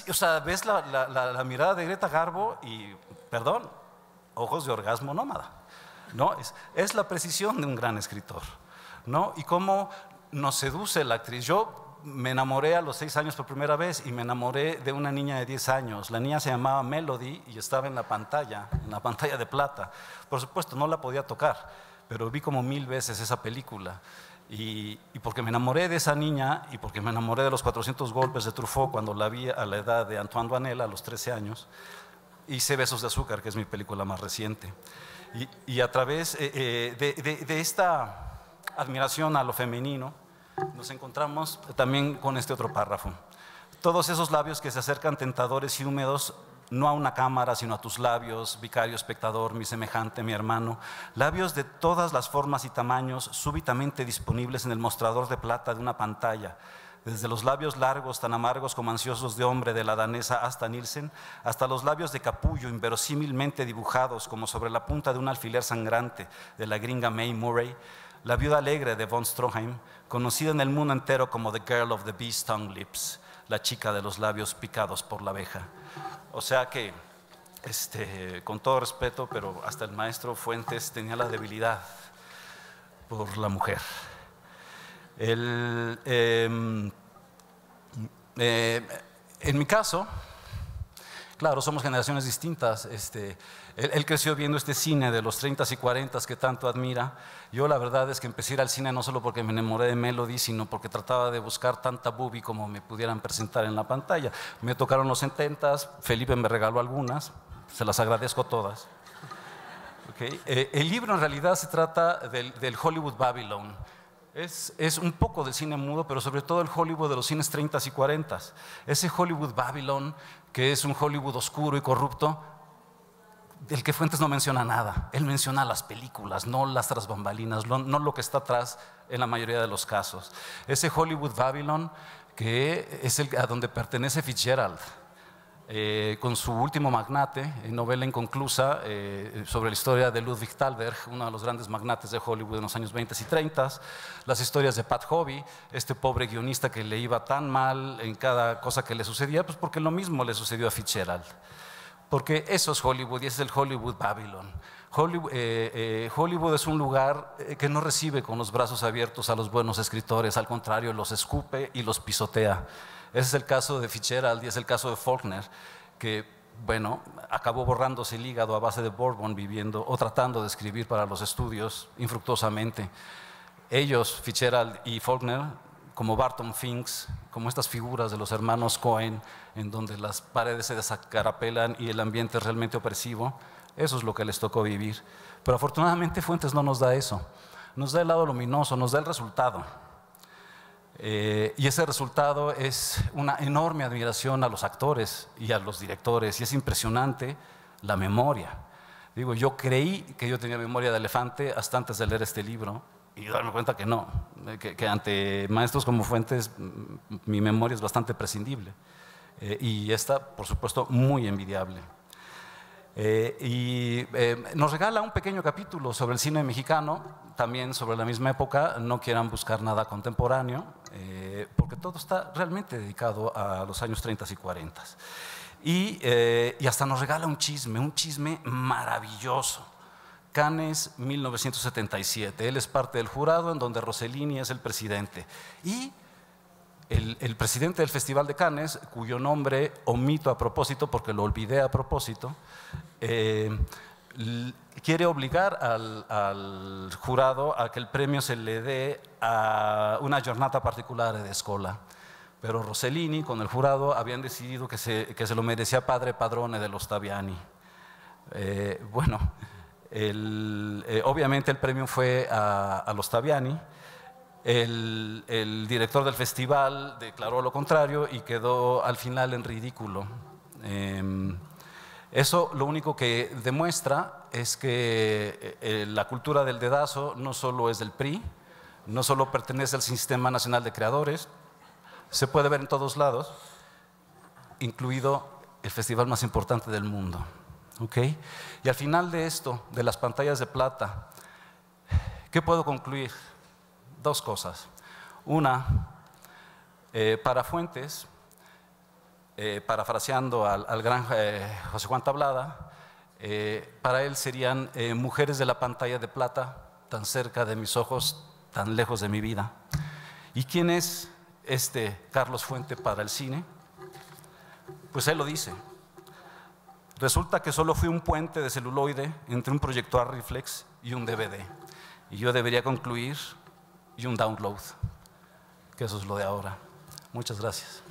o sea, ves la mirada de Greta Garbo y, perdón, ojos de orgasmo nómada, ¿no? Es la precisión de un gran escritor, ¿no? Y cómo nos seduce la actriz. Yo me enamoré a los 6 años por primera vez, y me enamoré de una niña de 10 años. La niña se llamaba Melody y estaba en la pantalla de plata. Por supuesto, no la podía tocar, pero vi como 1000 veces esa película. Y porque me enamoré de esa niña, y porque me enamoré de los 400 golpes de Truffaut cuando la vi a la edad de Antoine Doinel, a los 13 años, hice Besos de Azúcar, que es mi película más reciente. Y a través de esta admiración a lo femenino, nos encontramos también con este otro párrafo: todos esos labios que se acercan tentadores y húmedos, no a una cámara, sino a tus labios, vicario, espectador, mi semejante, mi hermano. Labios de todas las formas y tamaños, súbitamente disponibles en el mostrador de plata de una pantalla. Desde los labios largos, tan amargos como ansiosos de hombre, de la danesa Asta Nielsen, hasta los labios de capullo, inverosímilmente dibujados como sobre la punta de un alfiler sangrante, de la gringa Mae Murray. La viuda alegre de von Stroheim, conocida en el mundo entero como The Girl of the Bee-Stung Lips, la chica de los labios picados por la abeja. O sea que, con todo respeto, pero hasta el maestro Fuentes tenía la debilidad por la mujer. En mi caso, claro, somos generaciones distintas. Él creció viendo este cine de los 30s y 40s que tanto admira. Yo la verdad es que empecé a ir al cine no solo porque me enamoré de Melody, sino porque trataba de buscar tanta boobie como me pudieran presentar en la pantalla. Me tocaron los 70s, Felipe me regaló algunas, se las agradezco todas. Okay. El libro en realidad se trata del Hollywood Babylon. Es un poco del cine mudo, pero sobre todo el Hollywood de los cines 30s y 40s. Ese Hollywood Babylon, que es un Hollywood oscuro y corrupto, del que Fuentes no menciona nada. Él menciona las películas, no las tras bambalinas, no lo que está atrás en la mayoría de los casos. Ese Hollywood Babylon, que es a donde pertenece Fitzgerald, con su último magnate, novela inconclusa, sobre la historia de Ludwig Thalberg, uno de los grandes magnates de Hollywood en los años 20 y 30, las historias de Pat Hobby, este pobre guionista que le iba tan mal en cada cosa que le sucedía, pues porque lo mismo le sucedió a Fitzgerald. Porque eso es Hollywood y ese es el Hollywood Babylon. Hollywood es un lugar que no recibe con los brazos abiertos a los buenos escritores, al contrario, los escupe y los pisotea. Ese es el caso de Fitzgerald y es el caso de Faulkner, que, bueno, acabó borrándose el hígado a base de bourbon viviendo o tratando de escribir para los estudios infructuosamente. Ellos, Fitzgerald y Faulkner, como Barton Finks, como estas figuras de los hermanos Coen, en donde las paredes se desacarapelan y el ambiente es realmente opresivo, eso es lo que les tocó vivir. Pero afortunadamente Fuentes no nos da eso, nos da el lado luminoso, nos da el resultado. Y ese resultado es una enorme admiración a los actores y a los directores, y es impresionante la memoria. Digo, yo creí que yo tenía memoria de elefante hasta antes de leer este libro, y darme cuenta que no, que ante maestros como Fuentes mi memoria es bastante prescindible, y esta, por supuesto, muy envidiable. Nos regala un pequeño capítulo sobre el cine mexicano, también sobre la misma época. No quieran buscar nada contemporáneo, porque todo está realmente dedicado a los años 30 y 40. Y hasta nos regala un chisme maravilloso. Cannes 1977, él es parte del jurado en donde Rossellini es el presidente. Y el presidente del Festival de Cannes, cuyo nombre omito a propósito porque lo olvidé a propósito, quiere obligar al jurado a que el premio se le dé a una giornata particolare de Scola. Pero Rossellini con el jurado habían decidido que se lo merecía padre padrone de los Taviani. Bueno, obviamente el premio fue a los Taviani. El director del festival declaró lo contrario y quedó al final en ridículo. Eso lo único que demuestra es que la cultura del dedazo no solo es del PRI, no solo pertenece al Sistema Nacional de Creadores, se puede ver en todos lados, incluido el festival más importante del mundo. ¿Okay? Y al final de esto, de las pantallas de plata, ¿qué puedo concluir? Dos cosas. Una, para Fuentes, parafraseando al gran José Juan Tablada, para él serían mujeres de la pantalla de plata, tan cerca de mis ojos, tan lejos de mi vida. ¿Y quién es Carlos Fuentes para el cine? Pues él lo dice. Resulta que solo fui un puente de celuloide entre un proyector reflex y un DVD. Y yo debería concluir, y un download, que eso es lo de ahora. Muchas gracias.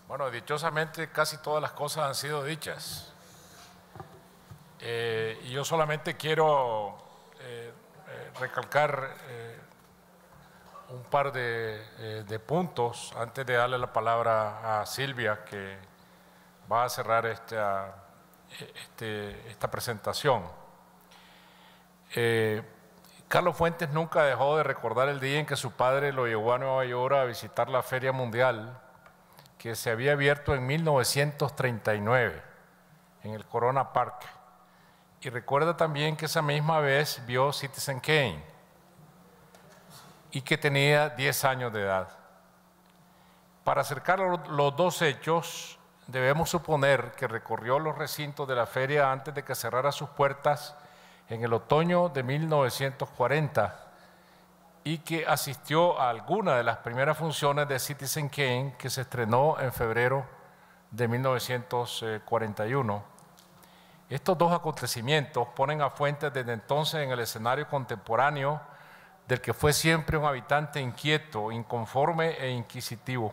Bueno, dichosamente casi todas las cosas han sido dichas. Y yo solamente quiero recalcar un par de puntos antes de darle la palabra a Silvia, que va a cerrar esta presentación. Carlos Fuentes nunca dejó de recordar el día en que su padre lo llevó a Nueva York a visitar la Feria Mundial, que se había abierto en 1939 en el Corona Park. Y recuerda también que esa misma vez vio Citizen Kane y que tenía 10 años de edad. Para acercar los dos hechos, debemos suponer que recorrió los recintos de la feria antes de que cerrara sus puertas en el otoño de 1940 y que asistió a alguna de las primeras funciones de Citizen Kane, que se estrenó en febrero de 1941. Estos dos acontecimientos ponen a Fuentes desde entonces en el escenario contemporáneo del que fue siempre un habitante inquieto, inconforme e inquisitivo.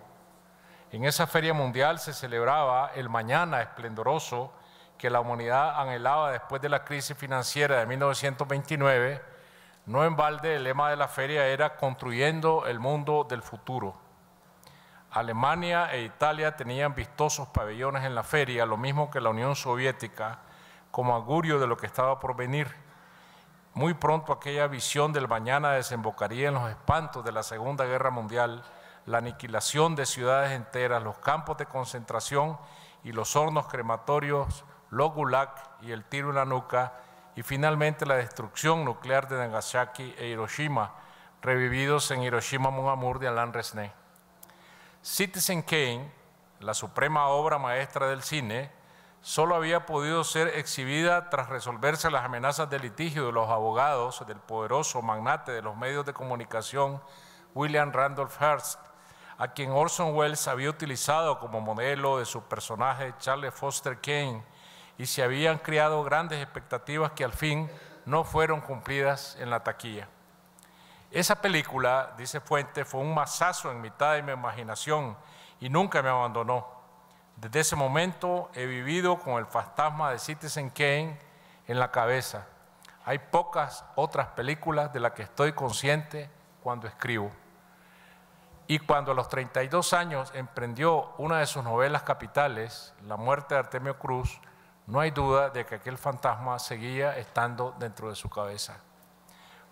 En esa feria mundial se celebraba el mañana esplendoroso que la humanidad anhelaba después de la crisis financiera de 1929. No en balde el lema de la feria era construyendo el mundo del futuro. Alemania e Italia tenían vistosos pabellones en la feria, lo mismo que la Unión Soviética, como augurio de lo que estaba por venir. Muy pronto aquella visión del mañana desembocaría en los espantos de la Segunda Guerra Mundial, la aniquilación de ciudades enteras, los campos de concentración y los hornos crematorios, los gulag y el tiro en la nuca, y finalmente la destrucción nuclear de Nagasaki e Hiroshima, revividos en Hiroshima Mon Amour de Alain Resnais. Citizen Kane, la suprema obra maestra del cine, solo había podido ser exhibida tras resolverse las amenazas de litigio de los abogados del poderoso magnate de los medios de comunicación William Randolph Hearst, a quien Orson Welles había utilizado como modelo de su personaje Charles Foster Kane, y se habían creado grandes expectativas que al fin no fueron cumplidas en la taquilla. Esa película, dice Fuentes, fue un mazazo en mitad de mi imaginación y nunca me abandonó. Desde ese momento he vivido con el fantasma de Citizen Kane en la cabeza. Hay pocas otras películas de las que estoy consciente cuando escribo. Y cuando a los 32 años emprendió una de sus novelas capitales, La muerte de Artemio Cruz, no hay duda de que aquel fantasma seguía estando dentro de su cabeza.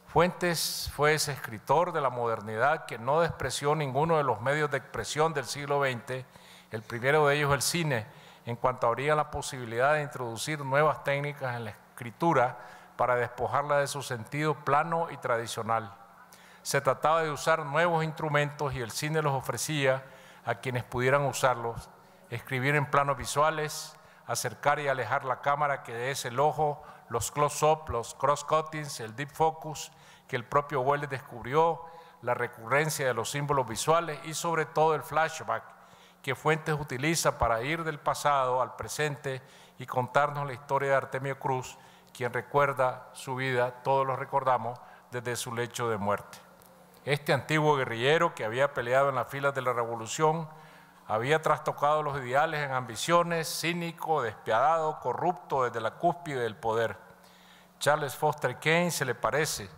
Fuentes fue ese escritor de la modernidad que no despreció ninguno de los medios de expresión del siglo XX, el primero de ellos el cine, en cuanto abría la posibilidad de introducir nuevas técnicas en la escritura para despojarla de su sentido plano y tradicional. Se trataba de usar nuevos instrumentos y el cine los ofrecía a quienes pudieran usarlos, escribir en planos visuales, acercar y alejar la cámara, que es el ojo, los close-up, los cross-cuttings, el deep focus, que el propio Welles descubrió, la recurrencia de los símbolos visuales y sobre todo el flashback, que Fuentes utiliza para ir del pasado al presente y contarnos la historia de Artemio Cruz, quien recuerda su vida, todos lo recordamos, desde su lecho de muerte. Este antiguo guerrillero que había peleado en las filas de la Revolución, había trastocado los ideales en ambiciones, cínico, despiadado, corrupto desde la cúspide del poder. Charles Foster Kane se le parece,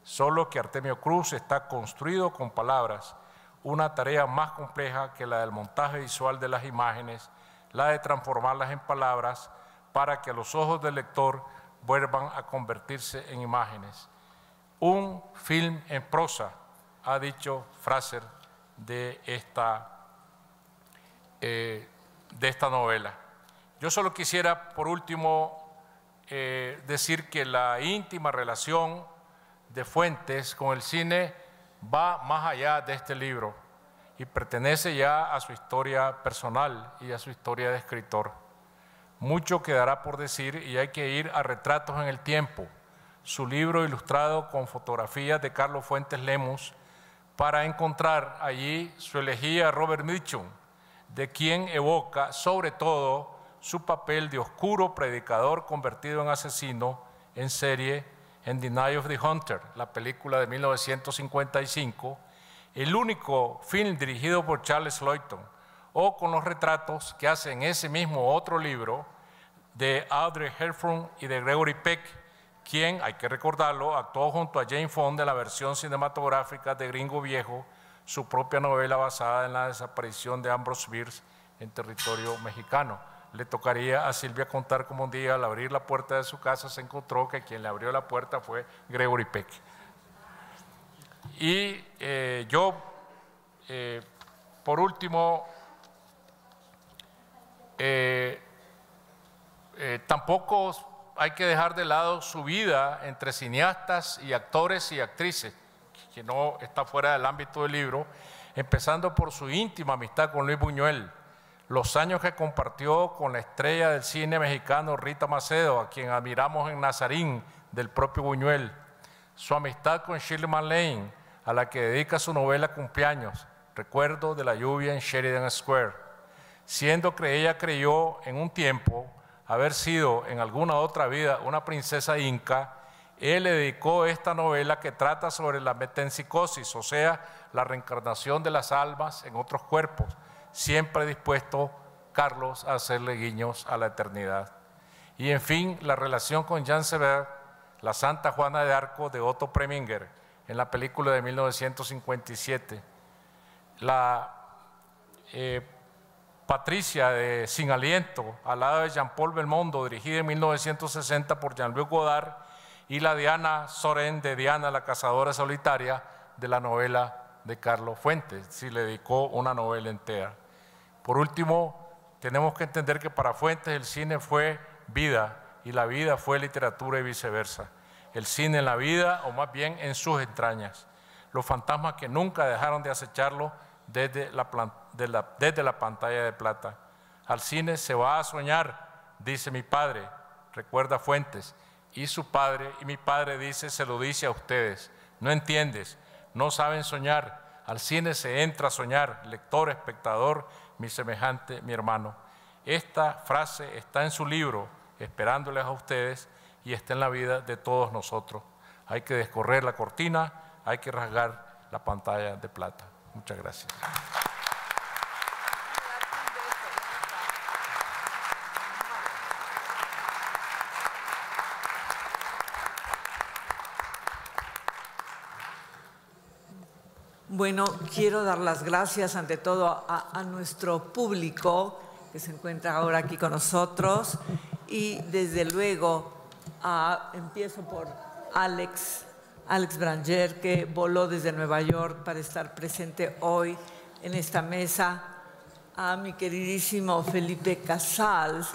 solo que Artemio Cruz está construido con palabras, una tarea más compleja que la del montaje visual de las imágenes, la de transformarlas en palabras para que a los ojos del lector vuelvan a convertirse en imágenes. Un film en prosa, ha dicho Fraser de esta novela. Yo solo quisiera, por último, decir que la íntima relación de Fuentes con el cine va más allá de este libro y pertenece ya a su historia personal y a su historia de escritor. Mucho quedará por decir y hay que ir a Retratos en el Tiempo, su libro ilustrado con fotografías de Carlos Fuentes Lemos, para encontrar allí su elegía a Robert Mitchum, de quien evoca sobre todo su papel de oscuro predicador convertido en asesino en serie en The Night of the Hunter, la película de 1955, el único film dirigido por Charles Laughton, o con los retratos que hace en ese mismo otro libro de Audrey Hepburn y de Gregory Peck, quien, hay que recordarlo, actuó junto a Jane Fonda en la versión cinematográfica de Gringo Viejo, su propia novela basada en la desaparición de Ambrose Bierce en territorio mexicano. Le tocaría a Silvia contar cómo un día al abrir la puerta de su casa se encontró que quien le abrió la puerta fue Gregory Peck. Y por último, tampoco hay que dejar de lado su vida entre cineastas y actores y actrices, que no está fuera del ámbito del libro, empezando por su íntima amistad con Luis Buñuel, los años que compartió con la estrella del cine mexicano Rita Macedo, a quien admiramos en Nazarín, del propio Buñuel, su amistad con Shirley MacLaine, a la que dedica su novela Cumpleaños, Recuerdo de la lluvia en Sheridan Square, siendo que ella creyó en un tiempo haber sido en alguna otra vida una princesa inca. Él le dedicó esta novela que trata sobre la metempsicosis, o sea, la reencarnación de las almas en otros cuerpos, siempre dispuesto Carlos a hacerle guiños a la eternidad. Y en fin, la relación con Jean Sever, la Santa Juana de Arco de Otto Preminger, en la película de 1957. Patricia de Sin Aliento, al lado de Jean-Paul Belmondo, dirigida en 1960 por Jean-Luc Godard, y la Diana Soren de Diana la Cazadora Solitaria, de la novela de Carlos Fuentes. Sí, le dedicó una novela entera. Por último, tenemos que entender que para Fuentes el cine fue vida y la vida fue literatura y viceversa. El cine en la vida, o más bien en sus entrañas. Los fantasmas que nunca dejaron de acecharlo desde la pantalla de plata. Al cine se va a soñar, dice mi padre, recuerda Fuentes, y su padre, y mi padre dice, se lo dice a ustedes. No entiendes, no saben soñar. Al cine se entra a soñar, lector, espectador, mi semejante, mi hermano. Esta frase está en su libro, esperándoles a ustedes, y está en la vida de todos nosotros. Hay que descorrer la cortina, hay que rasgar la pantalla de plata. Muchas gracias. Bueno, quiero dar las gracias ante todo a nuestro público que se encuentra ahora aquí con nosotros y desde luego empiezo por Alex Branger, que voló desde Nueva York para estar presente hoy en esta mesa, a mi queridísimo Felipe Casals,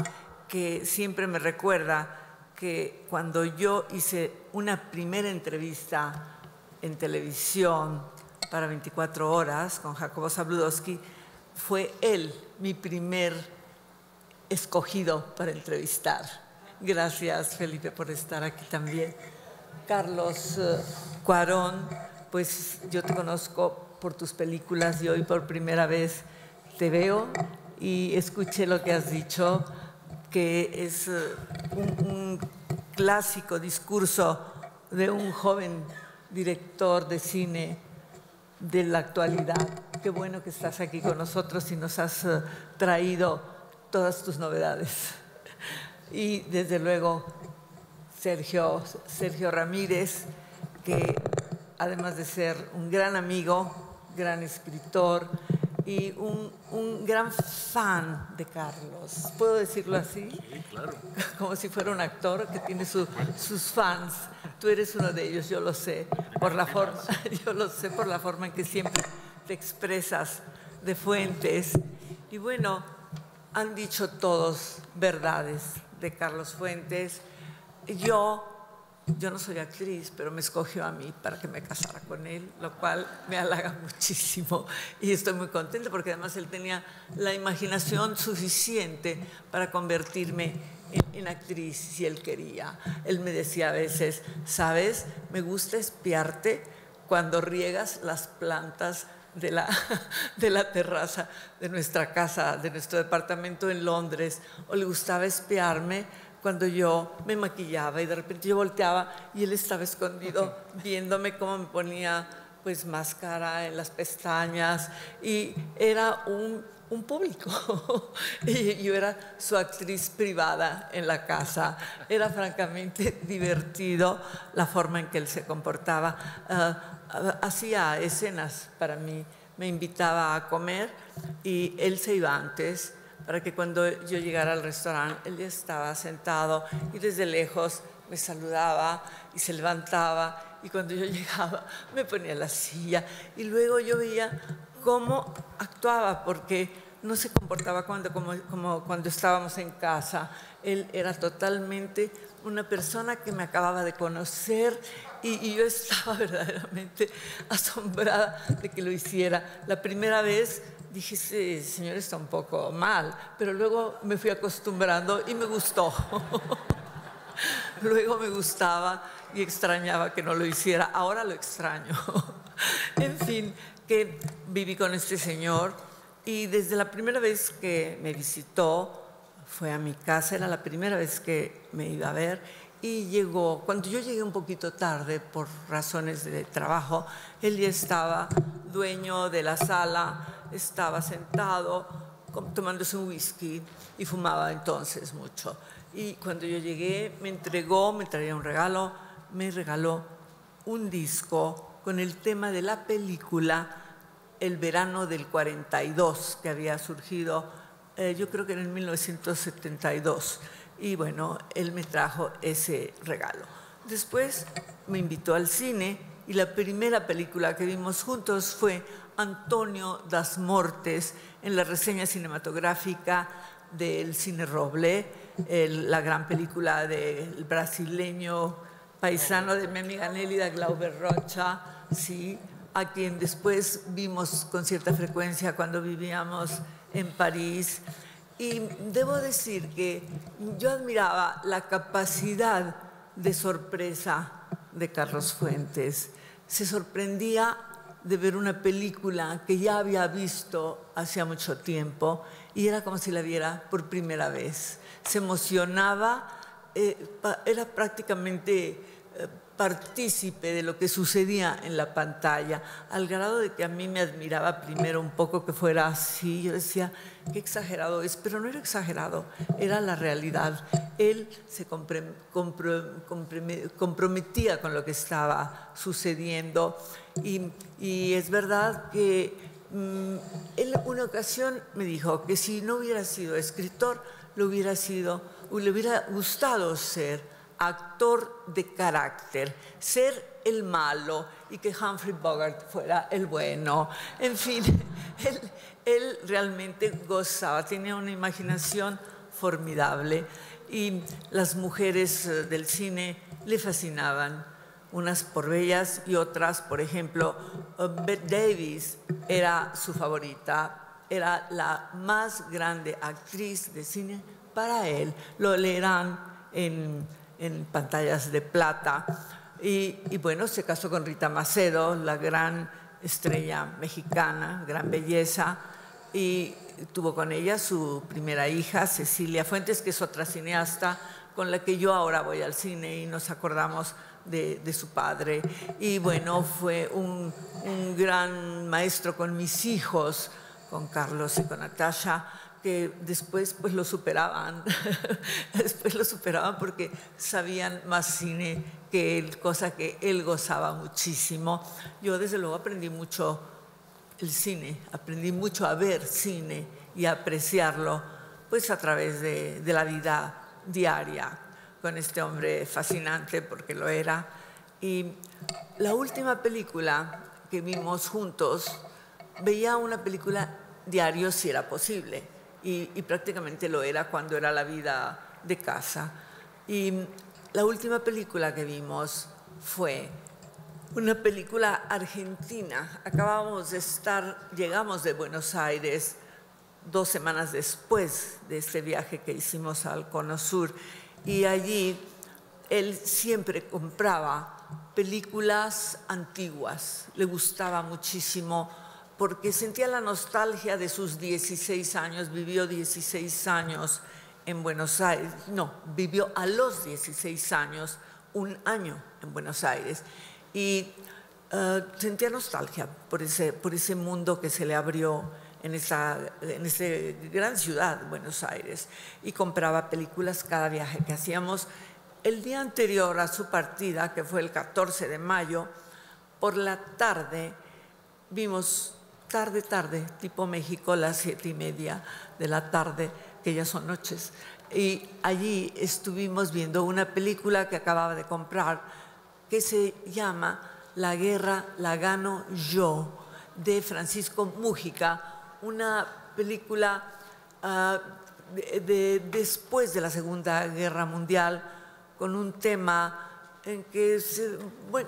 que siempre me recuerda que cuando yo hice una primera entrevista en televisión para 24 horas con Jacobo Zabludowski, fue él mi primer escogido para entrevistar. Gracias, Felipe, por estar aquí también. Carlos Cuarón, pues yo te conozco por tus películas y hoy por primera vez te veo y escuché lo que has dicho, que es un clásico discurso de un joven director de cine de la actualidad. Qué bueno que estás aquí con nosotros y nos has traído todas tus novedades. Y desde luego Sergio Ramírez, que además de ser un gran amigo, gran escritor y un gran fan de Carlos. ¿Puedo decirlo así? Sí, claro. Como si fuera un actor que tiene sus fans. Tú eres uno de ellos, yo lo sé, por la forma, yo lo sé por la forma en que siempre te expresas de Fuentes. Y bueno, han dicho todos verdades de Carlos Fuentes. Yo no soy actriz, pero me escogió a mí para que me casara con él, lo cual me halaga muchísimo y estoy muy contenta porque además él tenía la imaginación suficiente para convertirme en actriz si él quería. Él me decía a veces, ¿sabes? Me gusta espiarte cuando riegas las plantas de la terraza de nuestra casa, de nuestro departamento en Londres, o le gustaba espiarme cuando yo me maquillaba y de repente yo volteaba y él estaba escondido viéndome cómo me ponía pues máscara en las pestañas y era un público y yo era su actriz privada en la casa. Era francamente divertido la forma en que él se comportaba. Hacía escenas para mí, me invitaba a comer y él se iba antes para que cuando yo llegara al restaurante, él ya estaba sentado y desde lejos me saludaba y se levantaba y cuando yo llegaba me ponía la silla y luego yo veía cómo actuaba porque no se comportaba como cuando estábamos en casa. Él era totalmente una persona que me acababa de conocer y yo estaba verdaderamente asombrada de que lo hiciera. La primera vez dije, ese señor está un poco mal, pero luego me fui acostumbrando y me gustó. Luego me gustaba y extrañaba que no lo hiciera. Ahora lo extraño. En fin, que viví con este señor y desde la primera vez que me visitó, fue a mi casa, era la primera vez que me iba a ver y llegó, cuando yo llegué un poquito tarde por razones de trabajo, él ya estaba dueño de la sala, estaba sentado tomándose un whisky y fumaba entonces mucho. Y cuando yo llegué me traía un regalo, me regaló un disco con el tema de la película el verano del 42, que había surgido, yo creo que en el 1972. Y bueno, él me trajo ese regalo. Después me invitó al cine y la primera película que vimos juntos fue Antonio das Mortes, en la reseña cinematográfica del Cine Roble, la gran película del brasileño paisano de mi amiga Nélida Glauber Rocha, sí, a quien después vimos con cierta frecuencia cuando vivíamos en París. Y debo decir que yo admiraba la capacidad de sorpresa de Carlos Fuentes. Se sorprendía de ver una película que ya había visto hacía mucho tiempo y era como si la viera por primera vez. Se emocionaba, era prácticamente partícipe de lo que sucedía en la pantalla, al grado de que a mí me admiraba primero un poco que fuera así. Yo decía, qué exagerado es, pero no era exagerado, era la realidad. Él se comprometía con lo que estaba sucediendo y es verdad que él en una ocasión me dijo que si no hubiera sido escritor, le hubiera gustado ser actor de carácter, ser el malo y que Humphrey Bogart fuera el bueno. En fin, él realmente gozaba, tenía una imaginación formidable y las mujeres del cine le fascinaban, unas por bellas y otras, por ejemplo, Bette Davis era su favorita, era la más grande actriz de cine para él, lo leerán en pantallas de plata. Y bueno, se casó con Rita Macedo, la gran estrella mexicana, gran belleza, y tuvo con ella su primera hija, Cecilia Fuentes, que es otra cineasta con la que yo ahora voy al cine y nos acordamos de su padre. Y bueno, fue un gran maestro con mis hijos, con Carlos y con Natasha, que después pues lo superaban, después lo superaban porque sabían más cine que él, cosa que él gozaba muchísimo. Yo desde luego aprendí mucho el cine, aprendí mucho a ver cine y a apreciarlo pues a través de la vida diaria con este hombre fascinante, porque lo era. Y la última película que vimos juntos, veía una película diario si era posible. Y prácticamente lo era cuando era la vida de casa. Y la última película que vimos fue una película argentina. Llegamos de Buenos Aires 2 semanas después de este viaje que hicimos al Cono Sur, y allí él siempre compraba películas antiguas, le gustaba muchísimo porque sentía la nostalgia de sus 16 años, vivió 16 años en Buenos Aires, no, vivió a los 16 años, 1 año en Buenos Aires, y sentía nostalgia por ese mundo que se le abrió en esa gran ciudad, Buenos Aires, y compraba películas cada viaje que hacíamos. El día anterior a su partida, que fue el 14 de mayo, por la tarde, vimos tarde, tipo México, las 7:30 de la tarde, que ya son noches. Y allí estuvimos viendo una película que acababa de comprar, que se llama La guerra la gano yo, de Francisco Múgica, una película después de la Segunda Guerra Mundial, con un tema en que,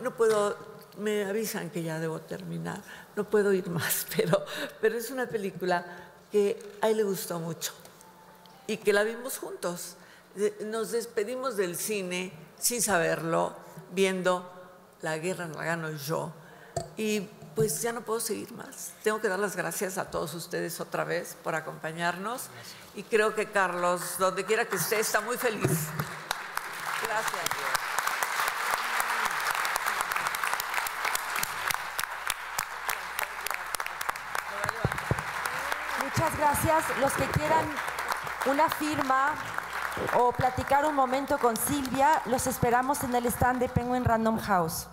no puedo, me avisan que ya debo terminar, no puedo ir más, pero es una película que a él le gustó mucho y que la vimos juntos. Nos despedimos del cine sin saberlo, viendo La guerra la gano yo, y pues ya no puedo seguir más. Tengo que dar las gracias a todos ustedes otra vez por acompañarnos, y creo que Carlos, donde quiera que esté, está muy feliz. Gracias. Muchas gracias. Los que quieran una firma o platicar un momento con Silvia, los esperamos en el stand de Penguin Random House.